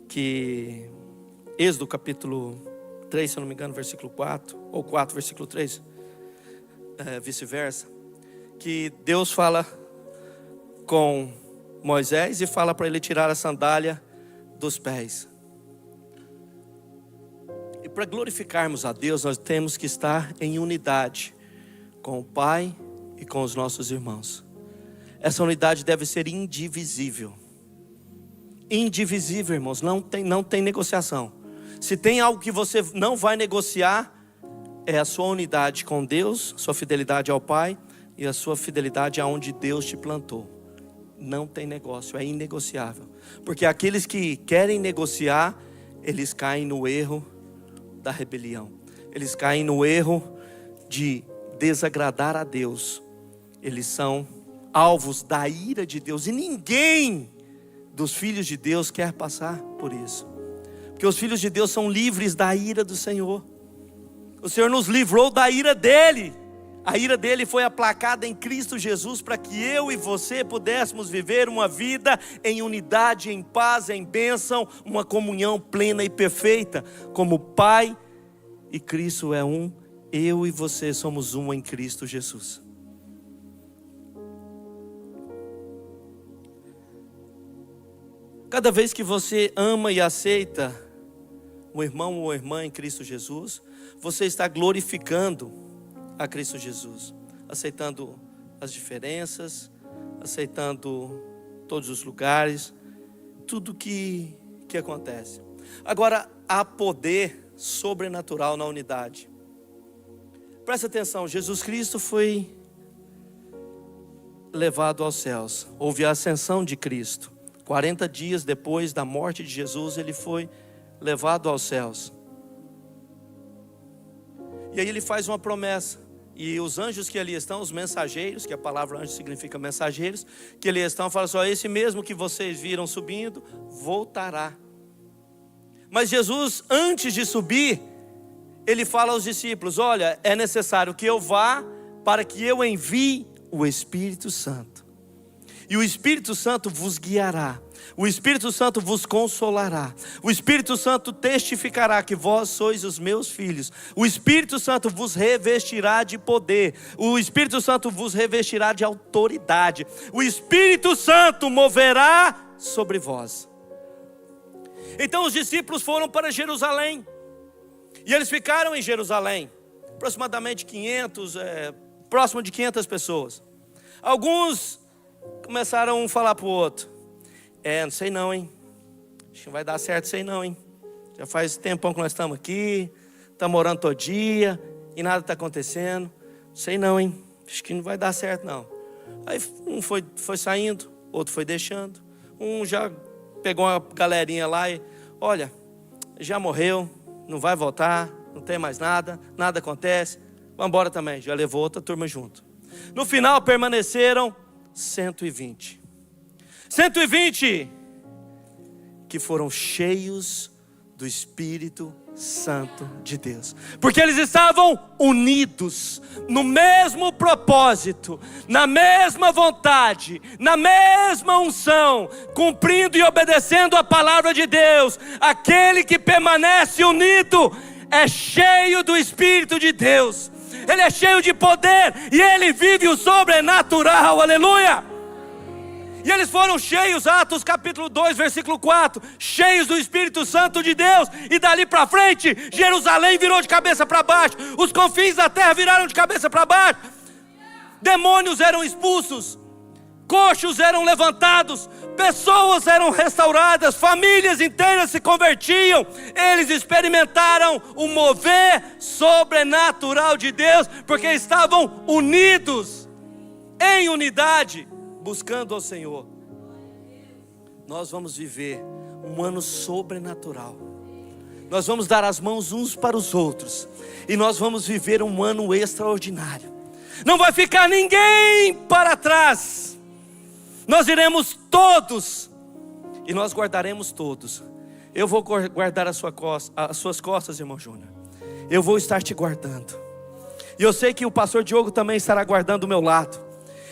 que, Êxodo capítulo 3, se eu não me engano, versículo 4, ou 4, versículo 3, vice-versa, que Deus fala com Moisés e fala para ele tirar a sandália dos pés. E para glorificarmos a Deus, nós temos que estar em unidade com o Pai e com os nossos irmãos. Essa unidade deve ser indivisível. Indivisível, irmãos, não tem negociação. Se tem algo que você não vai negociar, é a sua unidade com Deus, sua fidelidade ao Pai e a sua fidelidade aonde Deus te plantou. Não tem negócio, é inegociável. Porque aqueles que querem negociar, eles caem no erro da rebelião. Eles caem no erro de desagradar a Deus. Eles são alvos da ira de Deus. E ninguém dos filhos de Deus quer passar por isso. Porque os filhos de Deus são livres da ira do Senhor. O Senhor nos livrou da ira dele. A ira dele foi aplacada em Cristo Jesus para que eu e você pudéssemos viver uma vida em unidade, em paz, em bênção, uma comunhão plena e perfeita. Como Pai e Cristo é um, eu e você somos um em Cristo Jesus. Cada vez que você ama e aceita um irmão ou irmã em Cristo Jesus, você está glorificando a Cristo Jesus, aceitando as diferenças, aceitando todos os lugares, tudo que acontece. Agora, há poder sobrenatural na unidade. Presta atenção, Jesus Cristo foi levado aos céus. Houve a ascensão de Cristo. 40 dias depois da morte de Jesus, ele foi levado aos céus. E aí ele faz uma promessa. E os anjos que ali estão, os mensageiros, que a palavra anjo significa mensageiros, que ali estão, falam assim: esse mesmo que vocês viram subindo, voltará. Mas Jesus, antes de subir, ele fala aos discípulos: olha, é necessário que eu vá para que eu envie o Espírito Santo. E o Espírito Santo vos guiará. O Espírito Santo vos consolará. O Espírito Santo testificará que vós sois os meus filhos. O Espírito Santo vos revestirá de poder. O Espírito Santo vos revestirá de autoridade. O Espírito Santo moverá sobre vós. Então os discípulos foram para Jerusalém. E eles ficaram em Jerusalém. Aproximadamente 500, próximo de 500 pessoas. Alguns começaram a falar para o outro: não sei não, hein? Acho que não vai dar certo, sei não, hein? Já faz tempão que nós estamos aqui, estamos orando todo dia e nada está acontecendo. Sei não, hein? Acho que não vai dar certo não. Aí um foi saindo, outro foi deixando. Um já pegou uma galerinha lá e: olha, já morreu, não vai voltar, não tem mais nada, nada acontece, vamos embora também. Já levou outra turma junto. No final permaneceram 120 que foram cheios do Espírito Santo de Deus, porque eles estavam unidos no mesmo propósito, na mesma vontade, na mesma unção, cumprindo e obedecendo a palavra de Deus. Aquele que permanece unido é cheio do Espírito de Deus. Ele é cheio de poder e ele vive o sobrenatural, aleluia. E eles foram cheios, Atos capítulo 2, versículo 4, cheios do Espírito Santo de Deus. E dali para frente, Jerusalém virou de cabeça para baixo, os confins da terra viraram de cabeça para baixo, demônios eram expulsos, coxos eram levantados, pessoas eram restauradas, famílias inteiras se convertiam. Eles experimentaram o mover sobrenatural de Deus, porque estavam unidos, em unidade, buscando ao Senhor. Nós vamos viver um ano sobrenatural. Nós vamos dar as mãos uns para os outros, e nós vamos viver um ano extraordinário. Não vai ficar ninguém para trás. Nós iremos todos, e nós guardaremos todos. Eu vou guardar as suas costas, irmão Júnior. Eu vou estar te guardando. E eu sei que o pastor Diogo também estará guardando o meu lado.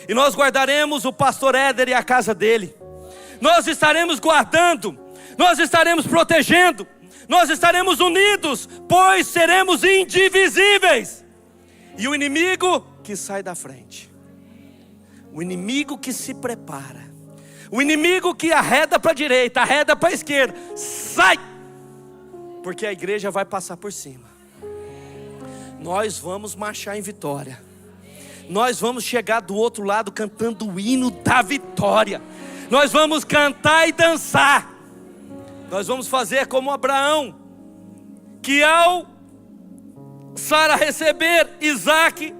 E nós guardaremos o pastor Éder e a casa dele. Nós estaremos guardando, nós estaremos protegendo, nós estaremos unidos, pois seremos indivisíveis. E o inimigo que sai da frente, o inimigo que se prepara, o inimigo que arreda para a direita, arreda para a esquerda, sai, porque a igreja vai passar por cima. Nós vamos marchar em vitória. Nós vamos chegar do outro lado cantando o hino da vitória. Nós vamos cantar e dançar. Nós vamos fazer como Abraão, que ao Sara receber Isaac,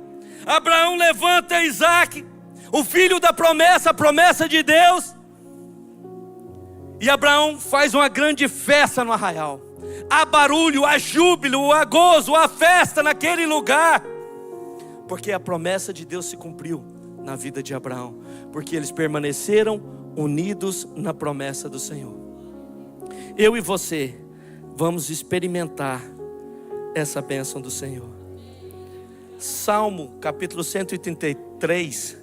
Abraão levanta Isaac, o filho da promessa, a promessa de Deus. E Abraão faz uma grande festa no arraial. Há barulho, há júbilo, há gozo, há festa naquele lugar, porque a promessa de Deus se cumpriu na vida de Abraão, porque eles permaneceram unidos na promessa do Senhor. Eu e você vamos experimentar essa bênção do Senhor. Salmo capítulo 133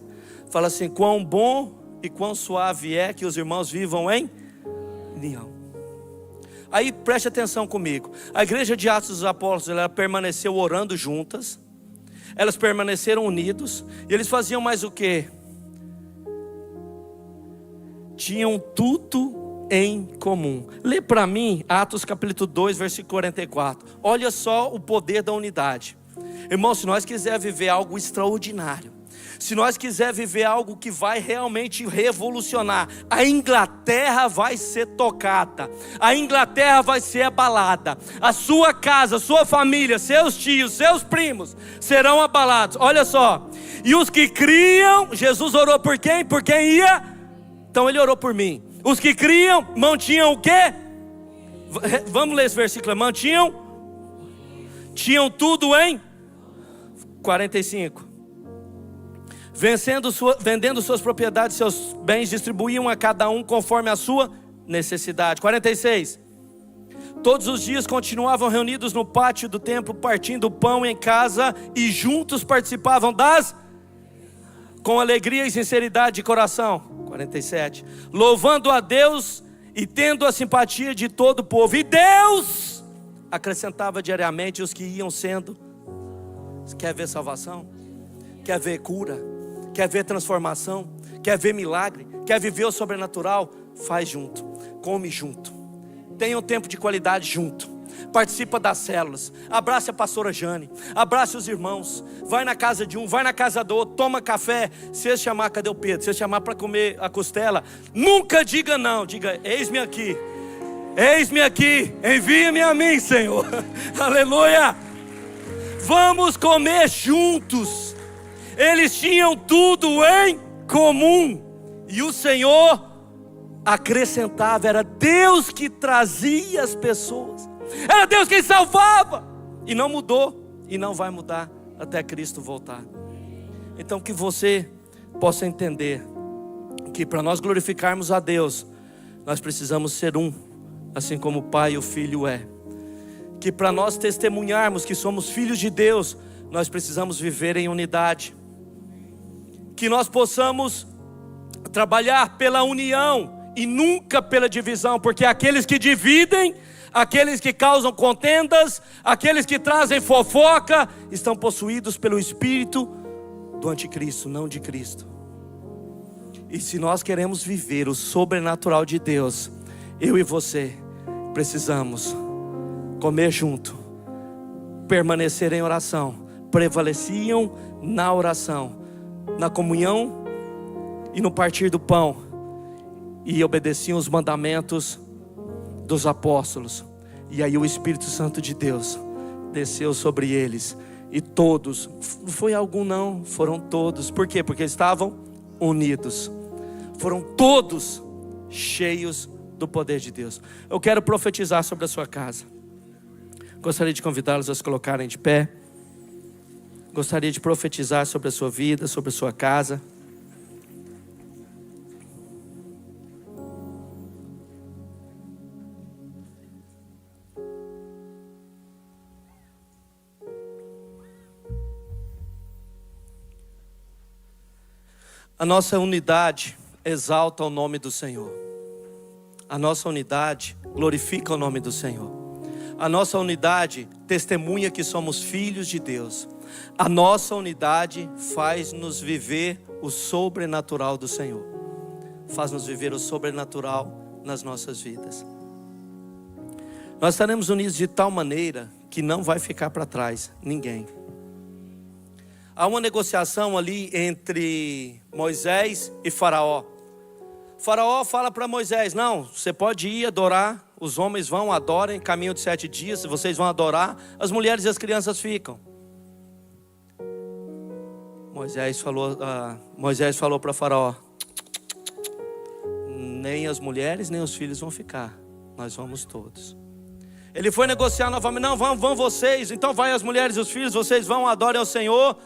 fala assim: quão bom e quão suave é que os irmãos vivam em união. Aí preste atenção comigo. A igreja de Atos dos Apóstolos, ela permaneceu orando juntas. Elas permaneceram unidos. E eles faziam mais o quê? Tinham tudo em comum. Lê para mim Atos capítulo 2, versículo 44. Olha só o poder da unidade. Irmão, se nós quisermos viver algo extraordinário, se nós quisermos viver algo que vai realmente revolucionar, a Inglaterra vai ser tocada, a Inglaterra vai ser abalada, a sua casa, sua família, seus tios, seus primos serão abalados. Olha só, e os que criam, Jesus orou por quem? Por quem ia? Então ele orou por mim. Os que criam, mantinham o quê? Vamos ler esse versículo. Tinham tudo em 45. Vendendo suas propriedades, seus bens, distribuíam a cada um conforme a sua necessidade. 46. Todos os dias continuavam reunidos no pátio do templo, partindo o pão em casa, e juntos participavam com alegria e sinceridade de coração. 47. Louvando a Deus e tendo a simpatia de todo o povo. E Deus acrescentava diariamente os que iam sendo. Quer ver salvação? Quer ver cura? Quer ver transformação? Quer ver milagre? Quer viver o sobrenatural? Faz junto, come junto, tenha um tempo de qualidade junto, participa das células, abrace a pastora Jane, abrace os irmãos, vai na casa de um, vai na casa do outro, toma café. Se ele chamar, cadê o Pedro? Se ele chamar para comer a costela, nunca diga não, diga: eis-me aqui, envia-me a mim, Senhor. Aleluia. Vamos comer juntos. Eles tinham tudo em comum, e o Senhor acrescentava. Era Deus que trazia as pessoas, era Deus quem salvava, e não mudou, e não vai mudar até Cristo voltar. Então que você possa entender que para nós glorificarmos a Deus, nós precisamos ser um, assim como o Pai e o Filho é. Que para nós testemunharmos que somos filhos de Deus, nós precisamos viver em unidade. Que nós possamos trabalhar pela união e nunca pela divisão, porque aqueles que dividem, aqueles que causam contendas, aqueles que trazem fofoca, estão possuídos pelo espírito do anticristo, não de Cristo. E se nós queremos viver o sobrenatural de Deus, eu e você precisamos comer junto, permanecer em oração. Prevaleciam na oração, na comunhão e no partir do pão, e obedeciam os mandamentos dos apóstolos. E aí o Espírito Santo de Deus desceu sobre eles, e todos, não foi algum não, foram todos. Por quê? Porque eles estavam unidos, foram todos cheios do poder de Deus. Eu quero profetizar sobre a sua casa. Gostaria de convidá-los a se colocarem de pé. Gostaria de profetizar sobre a sua vida, sobre a sua casa. A nossa unidade exalta o nome do Senhor. A nossa unidade glorifica o nome do Senhor. A nossa unidade testemunha que somos filhos de Deus. A nossa unidade faz-nos viver o sobrenatural do Senhor. Faz-nos viver o sobrenatural nas nossas vidas. Nós estaremos unidos de tal maneira que não vai ficar para trás ninguém. Há uma negociação ali entre Moisés e Faraó. Faraó fala para Moisés: não, você pode ir adorar, os homens vão, adorem, caminho de 7 dias, vocês vão adorar, as mulheres e as crianças ficam. Moisés falou para Faraó: nem as mulheres nem os filhos vão ficar, nós vamos todos. Ele foi negociar novamente: não, vão vocês, então vai as mulheres e os filhos, vocês vão, adorem ao Senhor,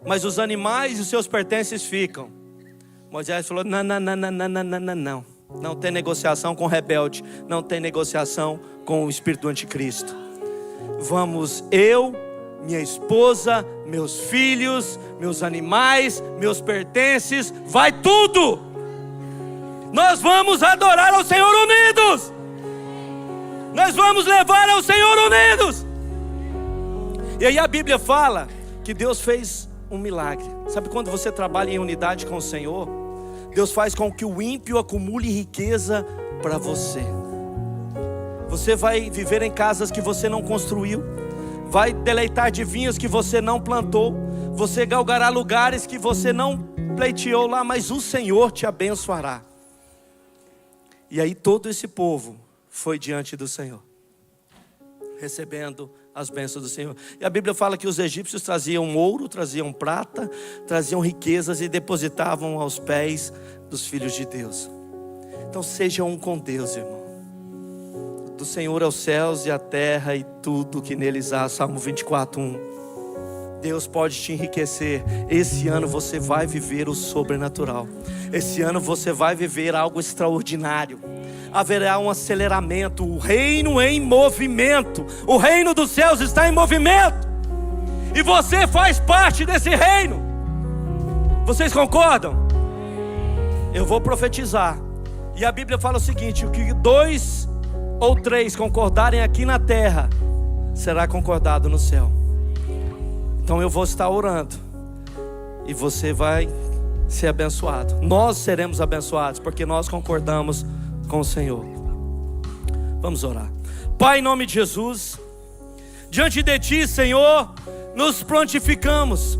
mas os animais e os seus pertences ficam. Moisés falou: não tem negociação com rebelde, não tem negociação com o espírito do anticristo. Vamos eu, minha esposa, meus filhos, meus animais, meus pertences, vai tudo. Nós vamos adorar ao Senhor unidos. Nós vamos levar ao Senhor unidos. E aí a Bíblia fala que Deus fez um milagre. Sabe quando você trabalha em unidade com o Senhor, Deus faz com que o ímpio acumule riqueza para você. Você vai viver em casas que você não construiu, vai deleitar de vinhos que você não plantou, você galgará lugares que você não pleiteou lá, mas o Senhor te abençoará. E aí todo esse povo foi diante do Senhor, recebendo as bênçãos do Senhor. E a Bíblia fala que os egípcios traziam ouro, traziam prata, traziam riquezas e depositavam aos pés dos filhos de Deus. Então seja um com Deus, irmão. Do Senhor é os céus e a terra e tudo que neles há. Salmo 24:1. Deus pode te enriquecer. Esse ano você vai viver o sobrenatural. Esse ano você vai viver algo extraordinário. Haverá um aceleramento, o reino em movimento. O reino dos céus está em movimento, e você faz parte desse reino. Vocês concordam? Eu vou profetizar, e a Bíblia fala o seguinte: o que 2 ou 3 concordarem aqui na terra, será concordado no céu. Então eu vou estar orando, e você vai ser abençoado. Nós seremos abençoados, porque nós concordamos com o Senhor. Vamos orar. Pai, em nome de Jesus, diante de Ti, Senhor, nos prontificamos.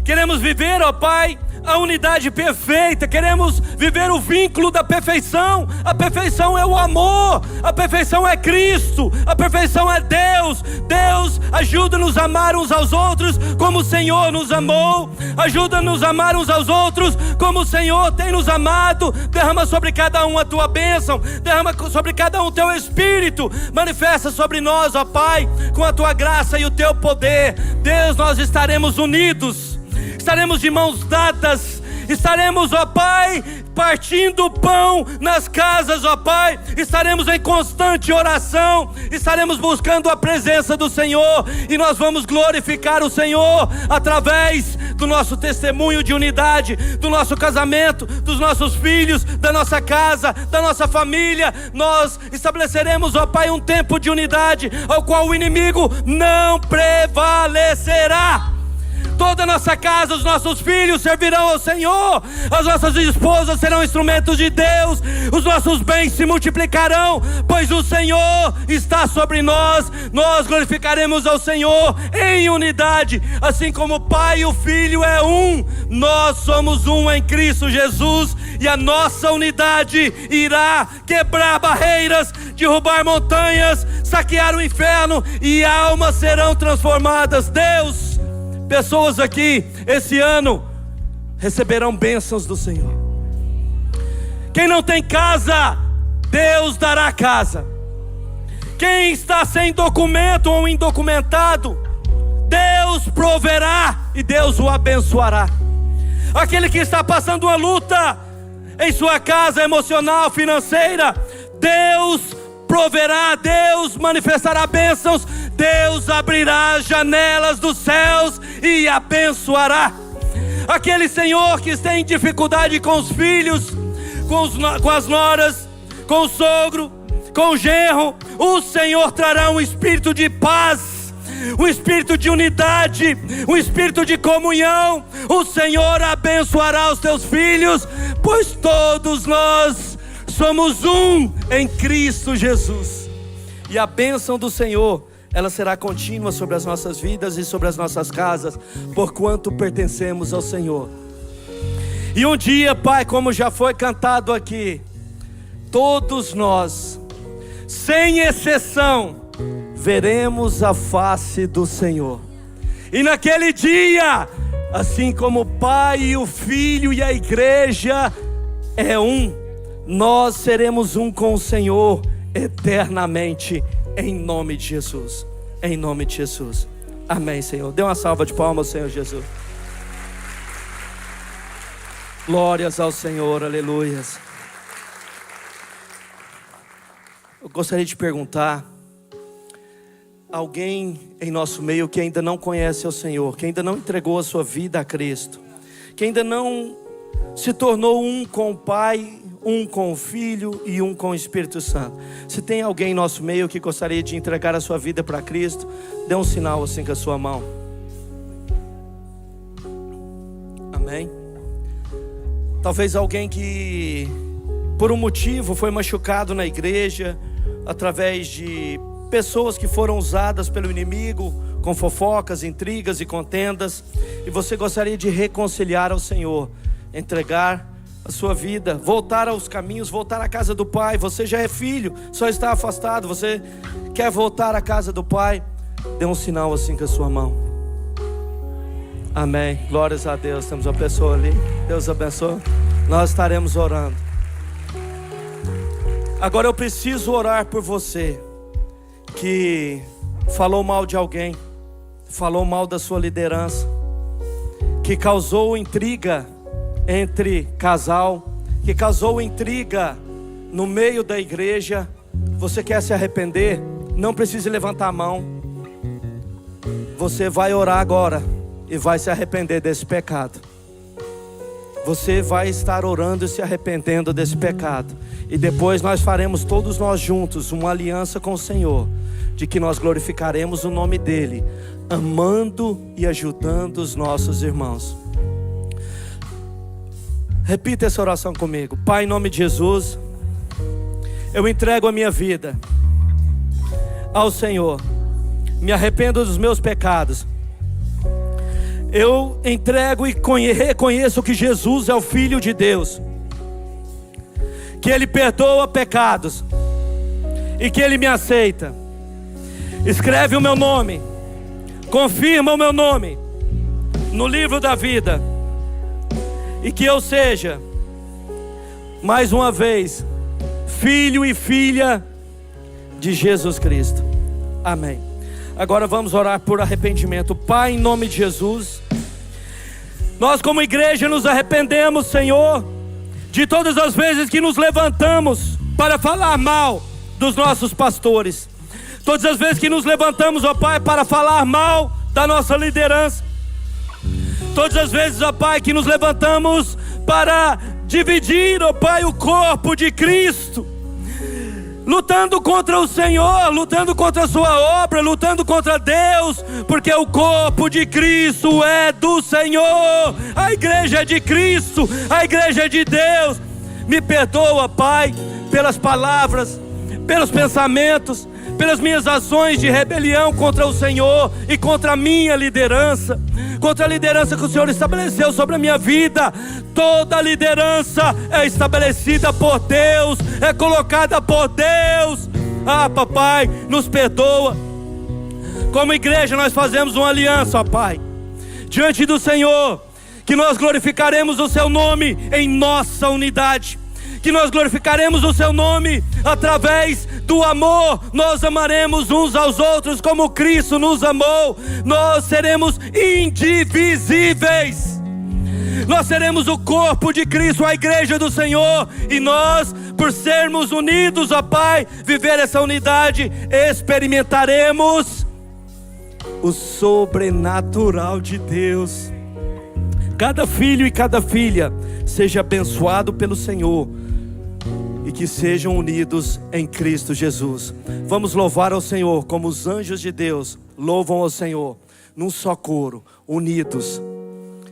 Queremos viver, ó Pai, a unidade perfeita. Queremos viver o vínculo da perfeição. A perfeição é o amor. A perfeição é Cristo. A perfeição é Deus. Deus, ajuda-nos a amar uns aos outros como o Senhor nos amou. Ajuda-nos a amar uns aos outros como o Senhor tem nos amado. Derrama sobre cada um a Tua bênção. Derrama sobre cada um o Teu Espírito. Manifesta sobre nós, ó Pai, com a Tua graça e o Teu poder. Deus, nós estaremos unidos. Estaremos de mãos dadas, estaremos, ó Pai, partindo o pão nas casas, ó Pai. Estaremos em constante oração, estaremos buscando a presença do Senhor, e nós vamos glorificar o Senhor através do nosso testemunho de unidade, do nosso casamento, dos nossos filhos, da nossa casa, da nossa família. Nós estabeleceremos, ó Pai, um tempo de unidade, ao qual o inimigo não prevalecerá. toda a nossa casa, os nossos filhos servirão ao Senhor, as nossas esposas serão instrumentos de Deus, os nossos bens se multiplicarão, pois o Senhor está sobre nós. Nós glorificaremos ao Senhor em unidade, assim como o Pai e o Filho é um, nós somos um em Cristo Jesus, e a nossa unidade irá quebrar barreiras, derrubar montanhas, saquear o inferno, e almas serão transformadas. Deus, pessoas aqui esse ano receberão bênçãos do Senhor. Quem não tem casa, Deus dará casa. Quem está sem documento ou indocumentado, Deus proverá e Deus o abençoará. Aquele que está passando uma luta em sua casa emocional, financeira, Deus proverá, Deus manifestará bênçãos, Deus abrirá as janelas dos céus e abençoará. Aquele senhor que tem dificuldade com os filhos, com as noras, com o sogro, com o genro, o Senhor trará um espírito de paz, um espírito de unidade, um espírito de comunhão. O Senhor abençoará os teus filhos, pois todos nós somos um em Cristo Jesus. E a bênção do Senhor, ela será contínua sobre as nossas vidas e sobre as nossas casas, porquanto pertencemos ao Senhor. E um dia, Pai, como já foi cantado aqui, todos nós, sem exceção, veremos a face do Senhor. E naquele dia, assim como o Pai e o Filho e a igreja é um, nós seremos um com o Senhor eternamente, em nome de Jesus. Em nome de Jesus. Amém, Senhor. Dê uma salva de palmas ao Senhor Jesus. Glórias ao Senhor, aleluias. Eu gostaria de perguntar: alguém em nosso meio que ainda não conhece o Senhor, que ainda não entregou a sua vida a Cristo, que ainda não se tornou um com o Pai, um com o Filho e um com o Espírito Santo? Se tem alguém em nosso meio que gostaria de entregar a sua vida para Cristo, dê um sinal assim com a sua mão. Amém? Talvez alguém que por um motivo foi machucado na igreja, através de pessoas que foram usadas pelo inimigo com fofocas, intrigas e contendas, e você gostaria de reconciliar ao Senhor, entregar a sua vida, voltar aos caminhos, voltar à casa do Pai. Você já é filho, só está afastado, você quer voltar à casa do Pai? Dê um sinal assim com a sua mão. Amém, glórias a Deus. Temos uma pessoa ali, Deus abençoe. Nós estaremos orando. Agora eu preciso orar por você que falou mal de alguém, falou mal da sua liderança, que causou intriga entre casal, que causou intriga no meio da igreja. Você quer se arrepender? Não precisa levantar a mão. Você vai orar agora e vai se arrepender desse pecado. Você vai estar orando e se arrependendo desse pecado. E depois nós faremos todos nós juntos uma aliança com o Senhor, de que nós glorificaremos o nome dEle, amando e ajudando os nossos irmãos. Repita essa oração comigo. Pai, em nome de Jesus, eu entrego a minha vida ao Senhor. Me arrependo dos meus pecados. Eu entrego e reconheço que Jesus é o Filho de Deus, que Ele perdoa pecados e que Ele me aceita. Escreve o meu nome, confirma o meu nome no livro da vida, e que eu seja, mais uma vez, filho e filha de Jesus Cristo. Amém. Agora vamos orar por arrependimento. Pai, em nome de Jesus, nós como igreja nos arrependemos, Senhor, de todas as vezes que nos levantamos para falar mal dos nossos pastores, todas as vezes que nos levantamos, ó Pai, para falar mal da nossa liderança, todas as vezes, ó Pai, que nos levantamos para dividir, ó Pai, o corpo de Cristo. lutando contra o Senhor, lutando contra a sua obra, lutando contra Deus, porque o corpo de Cristo é do Senhor, a igreja é de Cristo, a igreja é de Deus. Me perdoa, Pai, pelas palavras, pelos pensamentos, pelas minhas ações de rebelião contra o Senhor e contra a minha liderança, contra a liderança que o Senhor estabeleceu sobre a minha vida. Toda liderança é estabelecida por Deus, é colocada por Deus. Papai, nos perdoa. Como igreja nós fazemos uma aliança, Pai, diante do Senhor, que nós glorificaremos o Seu nome em nossa unidade, que nós glorificaremos o Seu nome através do amor. Nós amaremos uns aos outros como Cristo nos amou. Nós seremos indivisíveis. Nós seremos o corpo de Cristo, a igreja do Senhor. E nós, por sermos unidos, ó Pai, viver essa unidade, experimentaremos o sobrenatural de Deus. Cada filho e cada filha seja abençoado pelo Senhor e que sejam unidos em Cristo Jesus. Vamos louvar ao Senhor como os anjos de Deus louvam ao Senhor, num só coro, unidos.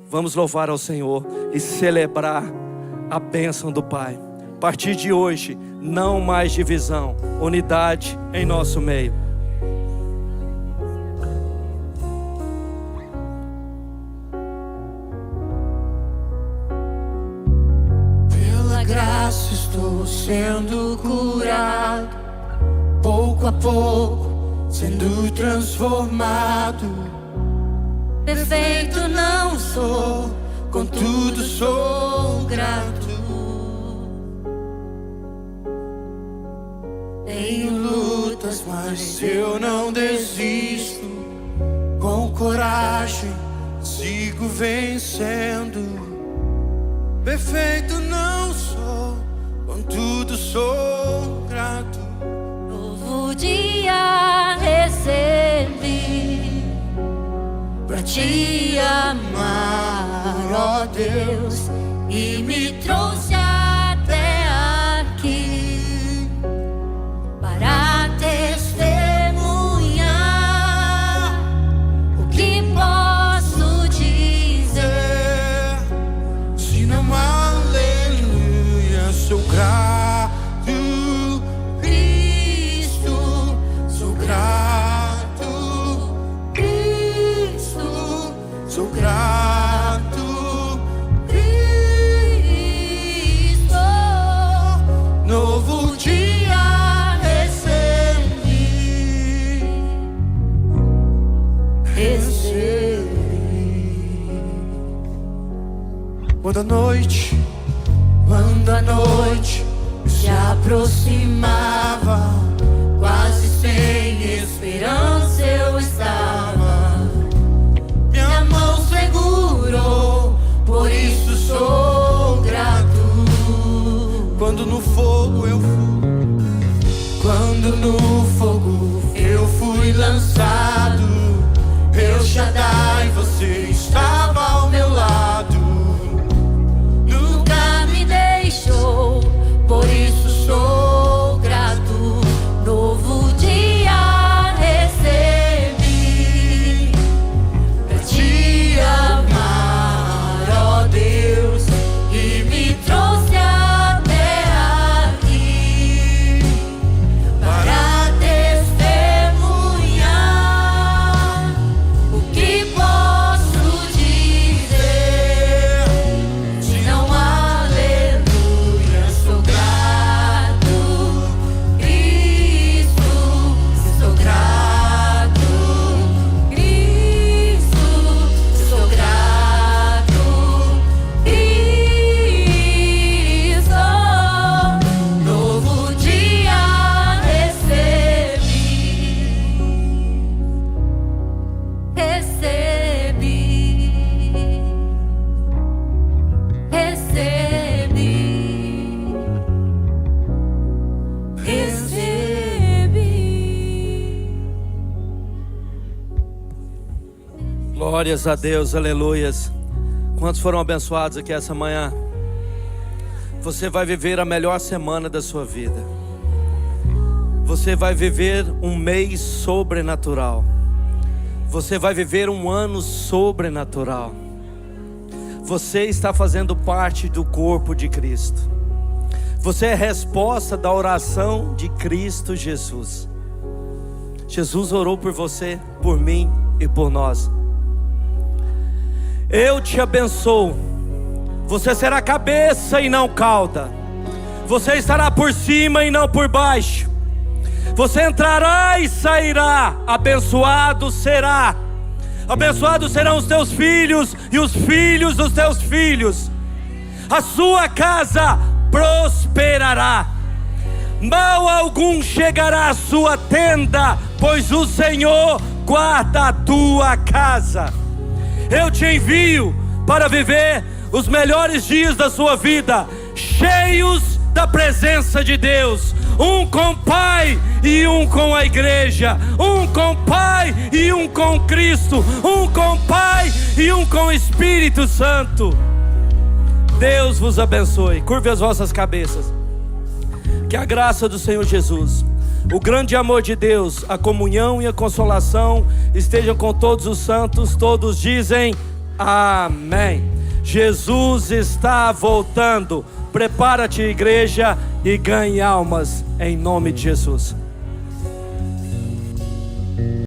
Vamos louvar ao Senhor e celebrar a bênção do Pai. A partir de hoje, não mais divisão, unidade em nosso meio. Pela graça estou sendo curado, pouco a pouco sendo transformado. Perfeito não sou, contudo sou grato. Tenho lutas, mas eu não desisto. Com coragem sigo vencendo. Perfeito não sou, contudo sou grato. Novo dia recebi pra te amar, ó Deus, e me trouxe até aqui para testemunhar. O que posso dizer, se não aleluia, sou grato, Cristo, sou grato. Sou grato, Cristo. Novo dia recebi. Quando a noite se aproximava, quase sem esperança eu estava. Minha mão segurou, por isso sou grato. Quando no fogo eu fui lançado, El Shaddai, você estava ao meu lado. Nunca me deixou, por isso sou grato. Novo dia recebi pra te amar, ó Deus, e me trouxe até aqui para testemunhar. O que posso dizer, se não aleluia, sou grato, Cristo, sou grato, Cristo, sou grato, Cristo. Novo dia recebi. Glórias a Deus, aleluias. Quantos foram abençoados aqui essa manhã? Você vai viver a melhor semana da sua vida. Você vai viver um mês sobrenatural. Você vai viver um ano sobrenatural. Você está fazendo parte do corpo de Cristo. Você é resposta da oração de Cristo Jesus. Jesus orou por você, por mim e por nós. Eu te abençoo. Você será cabeça e não cauda. Você estará por cima e não por baixo. Você entrará e sairá. Abençoado será. Abençoados serão os teus filhos e os filhos dos teus filhos. A sua casa prosperará. Mal algum chegará à sua tenda, pois o Senhor guarda a tua casa. Eu te envio para viver os melhores dias da sua vida, cheios da presença de Deus. Um com o Pai e um com a igreja. Um com o Pai e um com Cristo. Um com o Pai e um com o Espírito Santo. Deus vos abençoe. Curve as vossas cabeças. Que a graça do Senhor Jesus, o grande amor de Deus, a comunhão e a consolação estejam com todos os santos. Todos dizem amém. Jesus está voltando. Prepara-te, igreja, e ganhe almas em nome de Jesus.